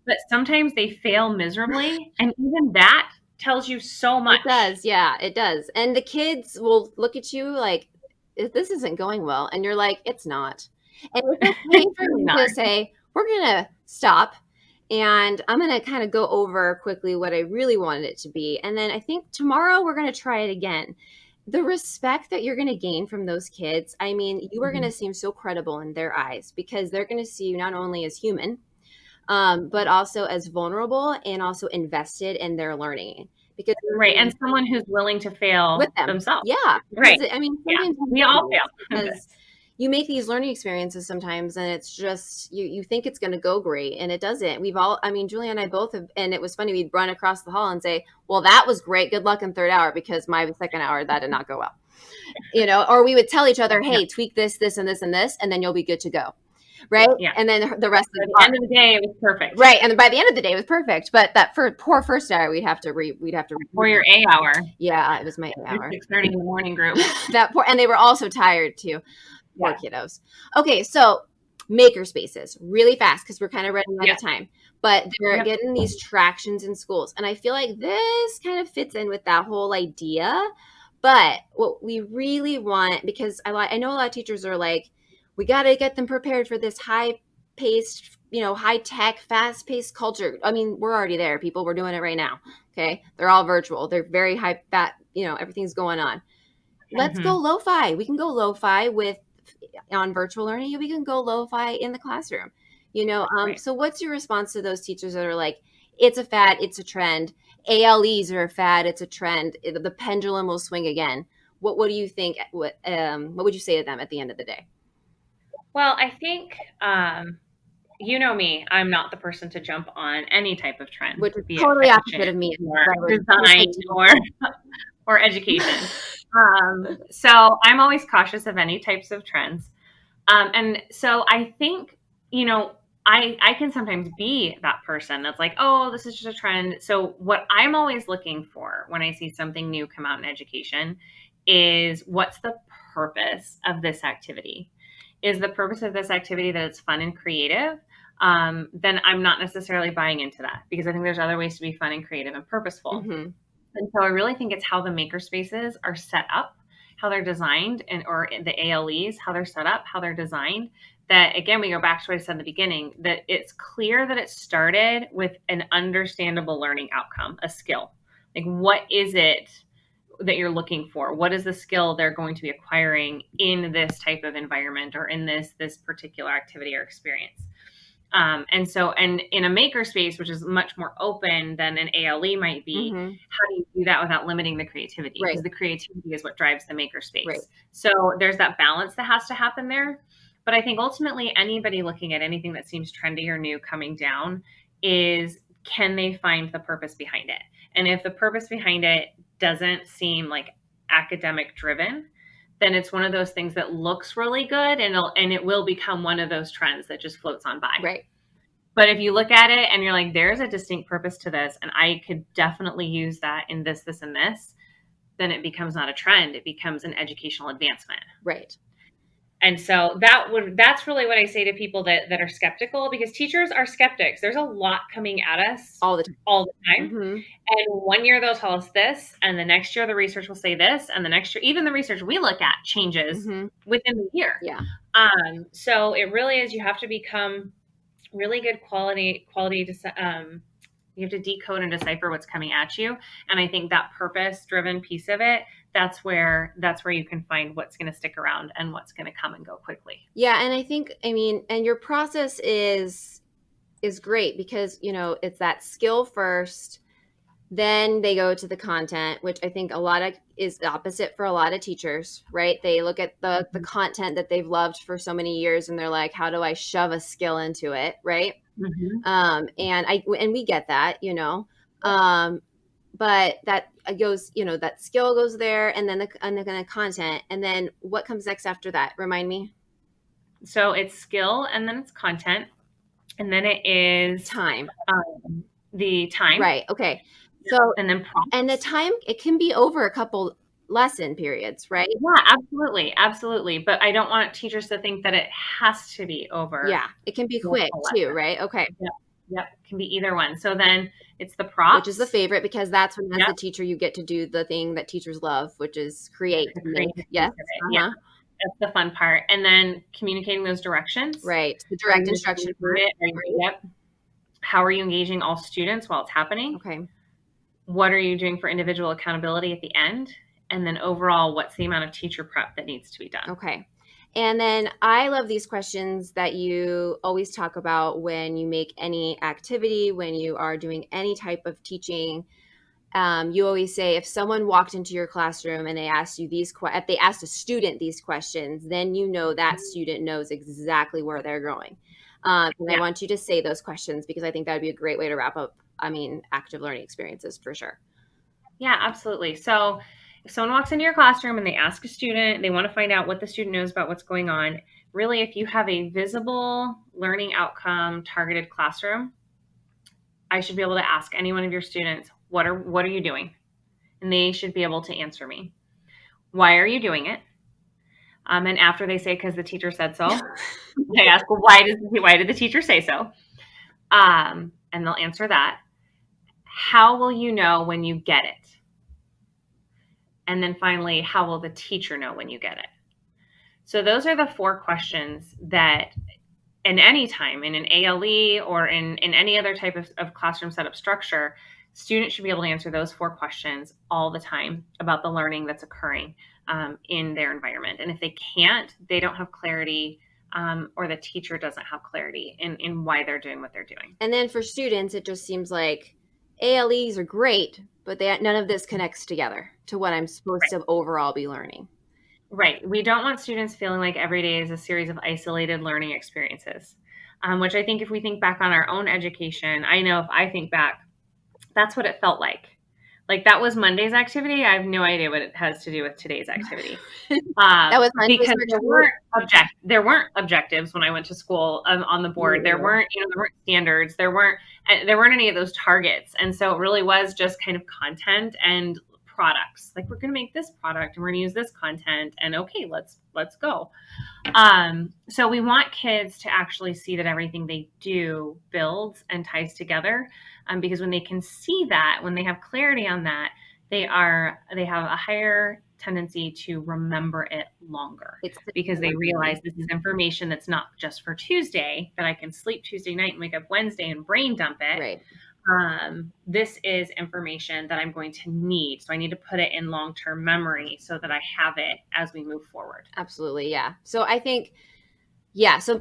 But sometimes they fail miserably. And even that tells you so much. It does. Yeah, it does. And the kids will look at you like, this isn't going well. And you're like, it's not. And it's okay for you to say, we're going to stop. And I'm going to kind of go over quickly what I really wanted it to be. And then I think tomorrow we're going to try it again. The respect that you're going to gain from those kids, I mean, you are going to seem so credible in their eyes because they're going to see you not only as human, but also as vulnerable and also invested in their learning. Because and someone who's willing to fail with them themselves. Yeah. Right. I mean, we all fail. Because, you make these learning experiences sometimes and it's just you think it's going to go great and it doesn't. We've all, I mean, Julia and I both have, and it was funny, we'd run across the hall and say, well, that was great, good luck in third hour, because my second hour that did not go well, or we would tell each other, hey, tweak this and this and this, and then you'll be good to go, right? Yeah. And then the rest By the end of the day, it was perfect. Right, and then by the end of the day, it was perfect. But that poor first hour, we'd have to or your A hour. Yeah, it was my A hour. 6:30 in the morning group. That poor, and they were all so tired too. Poor kiddos. Okay, so maker spaces, really fast because we're kind of running out of time. But they're getting these tractions in schools, and I feel like this kind of fits in with that whole idea. But what we really want, because I know a lot of teachers are like, we got to get them prepared for this high-paced, high-tech, fast-paced culture. I mean, we're already there, people. We're doing it right now. Okay, they're all virtual. They're very high-fat. Everything's going on. Let's go lo-fi. We can go lo-fi on virtual learning. We can go lo-fi in the classroom. Right. So what's your response to those teachers that are like, it's a fad, it's a trend. ALEs are a fad, it's a trend. The pendulum will swing again. What do you think? What would you say to them at the end of the day? Well, I think, you know me, I'm not the person to jump on any type of trend. Which is totally opposite of me. Or design or education. So I'm always cautious of any types of trends. And so I think, I can sometimes be that person that's like, oh, this is just a trend. So what I'm always looking for when I see something new come out in education is, what's the purpose of this activity? Is the purpose of this activity that it's fun and creative? Then I'm not necessarily buying into that, because I think there's other ways to be fun and creative and purposeful. Mm-hmm. And so I really think it's how the maker spaces are set up, how they're designed, or the ALEs, how they're set up, how they're designed. That, again, we go back to what I said in the beginning, that it's clear that it started with an understandable learning outcome, a skill. Like, what is it that you're looking for? What is the skill they're going to be acquiring in this type of environment, or in this particular activity or experience? And in a makerspace, which is much more open than an ALE might be, how do you do that without limiting the creativity? Because the creativity is what drives the makerspace. Right. So there's that balance that has to happen there. But I think ultimately, anybody looking at anything that seems trendy or new coming down is, can they find the purpose behind it? And if the purpose behind it doesn't seem like academic driven, then it's one of those things that looks really good, and it will become one of those trends that just floats on by. Right. But if you look at it and you're like, there's a distinct purpose to this, and I could definitely use that in this, and this, then it becomes not a trend. It becomes an educational advancement. Right. And so that's really what I say to people that are skeptical, because teachers are skeptics. There's a lot coming at us all the time. Mm-hmm. And one year they'll tell us this, and the next year the research will say this, and the next year, even the research we look at changes within the year. Yeah. So it really is, you have to become really good quality. You have to decode and decipher what's coming at you. And I think that purpose-driven piece of it, that's where you can find what's going to stick around and what's going to come and go quickly. Yeah. And I think, and your process is great, because, it's that skill first, then they go to the content, which I think is the opposite for a lot of teachers, right? They look at the content that they've loved for so many years, and they're like, how do I shove a skill into it? Right. And we get that, but that goes, that skill goes there, and then the content, and then what comes next after that? Remind me. So it's skill, and then it's content, and then it is time. The time. Right. Okay. So, and then prompts. And the time, it can be over a couple lesson periods, right? Yeah, absolutely. But I don't want teachers to think that it has to be over. Yeah, it can be quick too, right? Okay. Yep. It can be either one. So then it's the props, which is the favorite, because that's when, as a teacher, you get to do the thing that teachers love, which is create. Yes. Yeah. That's the fun part. And then communicating those directions. Right. The direct instruction. Yep. How are you engaging all students while it's happening? Okay. What are you doing for individual accountability at the end? And then overall, what's the amount of teacher prep that needs to be done? Okay. And then I love these questions that you always talk about when you make any activity, when you are doing any type of teaching. you always say if someone walked into your classroom and they asked you if they asked a student these questions, then you know that student knows exactly where they're going. And I want you to say those questions because I think that would be a great way to wrap up, active learning experiences for sure. Yeah, absolutely. So if someone walks into your classroom and they ask a student, they want to find out what the student knows about what's going on. Really, if you have a visible learning outcome targeted classroom, I should be able to ask any one of your students, what are you doing? And they should be able to answer me. Why are you doing it? And after they say, because the teacher said so, I ask, well, why did the teacher say so? And they'll answer that. How will you know when you get it? And then finally, how will the teacher know when you get it? So those are the 4 questions that in any time, in an ALE or in any other type of classroom setup structure, students should be able to answer those 4 questions all the time about the learning that's occurring in their environment. And if they can't, they don't have clarity or the teacher doesn't have clarity in why they're doing what they're doing. And then for students, it just seems like ALEs are great, but none of this connects together to what I'm supposed to overall be learning. Right. We don't want students feeling like every day is a series of isolated learning experiences, which I think if we think back on our own education, I know if I think back, that's what it felt like. Like that was Monday's activity. I have no idea what it has to do with today's activity. That was Monday's because there weren't objectives when I went to school on the board. There weren't standards. There weren't any of those targets. And so it really was just kind of content and products. Like we're going to make this product and we're going to use this content and okay, let's go. So we want kids to actually see that everything they do builds and ties together. Because when they can see that, when they have clarity on that, they have a higher tendency to remember it longer because they realize this is information that's not just for Tuesday, that I can sleep Tuesday night and wake up Wednesday and brain dump it. Right. This is information that I'm going to need. So I need to put it in long-term memory so that I have it as we move forward. Absolutely. Yeah. So I think, so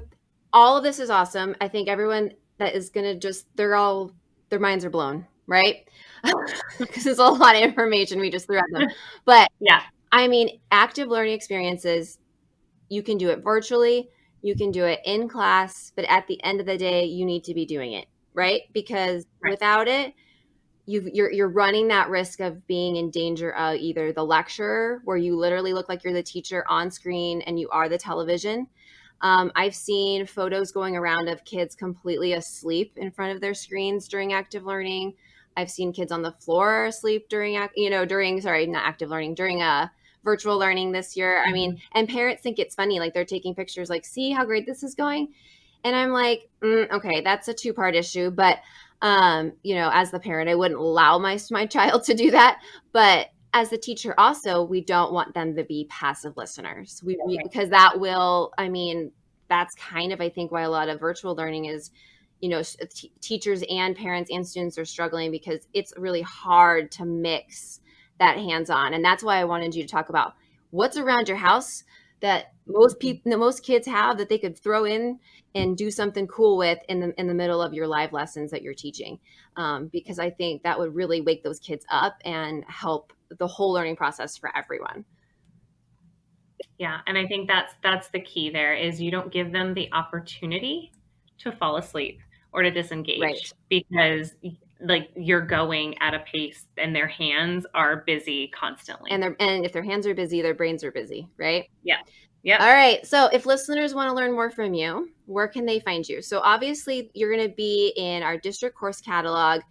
all of this is awesome. I think everyone that is going to their minds are blown, right? Because it's a lot of information we just threw at them. But active learning experiences, you can do it virtually, you can do it in class, but at the end of the day, you need to be doing it, right? Because without it, you're running that risk of being in danger of either the lecture, where you literally look like you're the teacher on screen and you are the television. I've seen photos going around of kids completely asleep in front of their screens during active learning. I've seen kids on the floor asleep during virtual learning this year. I mean, and parents think it's funny, like they're taking pictures like, see how great this is going? And I'm like, okay, that's a 2-part issue. But, as the parent, I wouldn't allow my child to do that. But as the teacher also, we don't want them to be passive listeners. Because that will, that's kind of, I think, why a lot of virtual learning is, teachers and parents and students are struggling because it's really hard to mix that hands-on. And that's why I wanted you to talk about what's around your house that most kids have that they could throw in and do something cool with in the middle of your live lessons that you're teaching. Because I think that would really wake those kids up and help the whole learning process for everyone. Yeah. And I think that's the key there is you don't give them the opportunity to fall asleep or to disengage because like you're going at a pace and their hands are busy constantly. And if their hands are busy, their brains are busy, right? Yeah. Yeah. All right. So if listeners want to learn more from you, where can they find you? So obviously you're going to be in our district course catalog,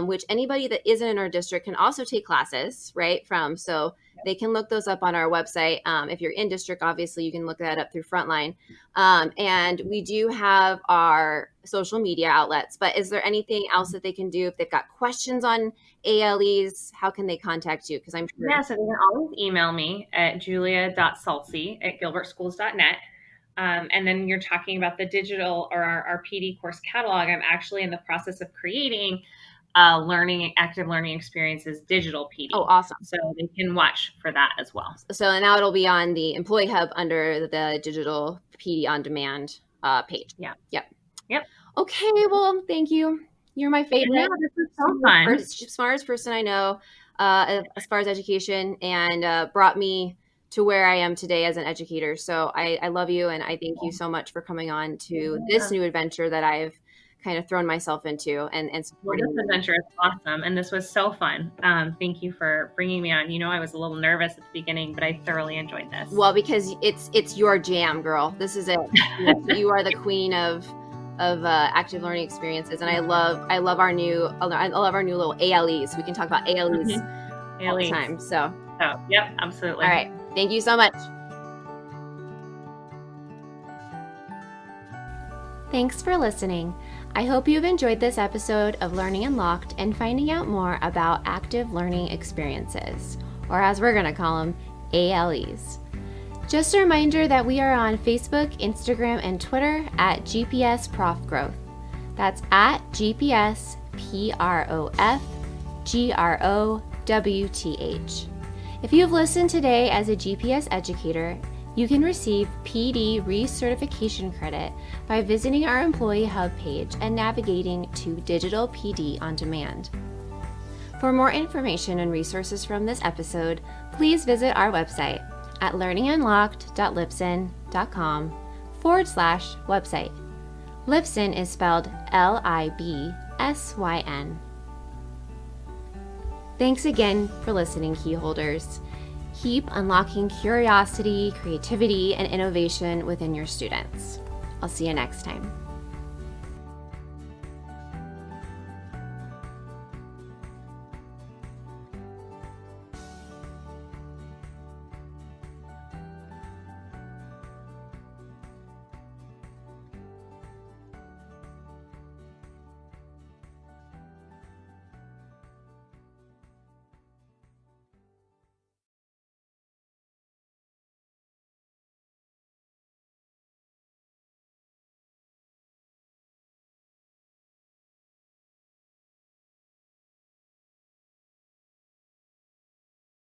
which anybody that isn't in our district can also take classes, right? So they can look those up on our website. If you're in district, obviously you can look that up through Frontline. And we do have our social media outlets, but is there anything else that they can do if they've got questions on ALEs? How can they contact you? Because I'm sure. Yeah, so they can always email me at julia.salce at gilbertschools.net. And then you're talking about the digital or our PD course catalog. I'm actually in the process of creating active learning experiences digital PD. Oh, awesome. So they can watch for that as well. So now it'll be on the Employee Hub under the digital PD on demand page. Yeah. Yep. Yep. Okay. Well, thank you. You're my favorite. Yeah, this is so fun. Smartest person I know as far as education, and brought me to where I am today as an educator. So I love you, and I thank you so much for coming on to this new adventure that I've kind of thrown myself into and Well, supporting this you. adventure is awesome, and this was so fun. Thank you for bringing me on. I was a little nervous at the beginning, but I thoroughly enjoyed this. Well, because it's your jam, girl. This is it. You are the queen of active learning experiences, and I love our new little ALEs. We can talk about ALEs all the time. So, yep, absolutely. All right. Thank you so much. Thanks for listening. I hope you've enjoyed this episode of Learning Unlocked and finding out more about active learning experiences, or as we're going to call them, ALEs. Just a reminder that we are on Facebook, Instagram, and Twitter at GPS Prof Growth. That's at GPS PROF GROWTH. If you've listened today as a GPS educator, you can receive PD recertification credit by visiting our Employee Hub page and navigating to Digital PD on Demand. For more information and resources from this episode, please visit our website at learningunlocked.libsyn.com/website. Libsyn is spelled LIBSYN. Thanks again for listening, keyholders. Keep unlocking curiosity, creativity, and innovation within your students. I'll see you next time.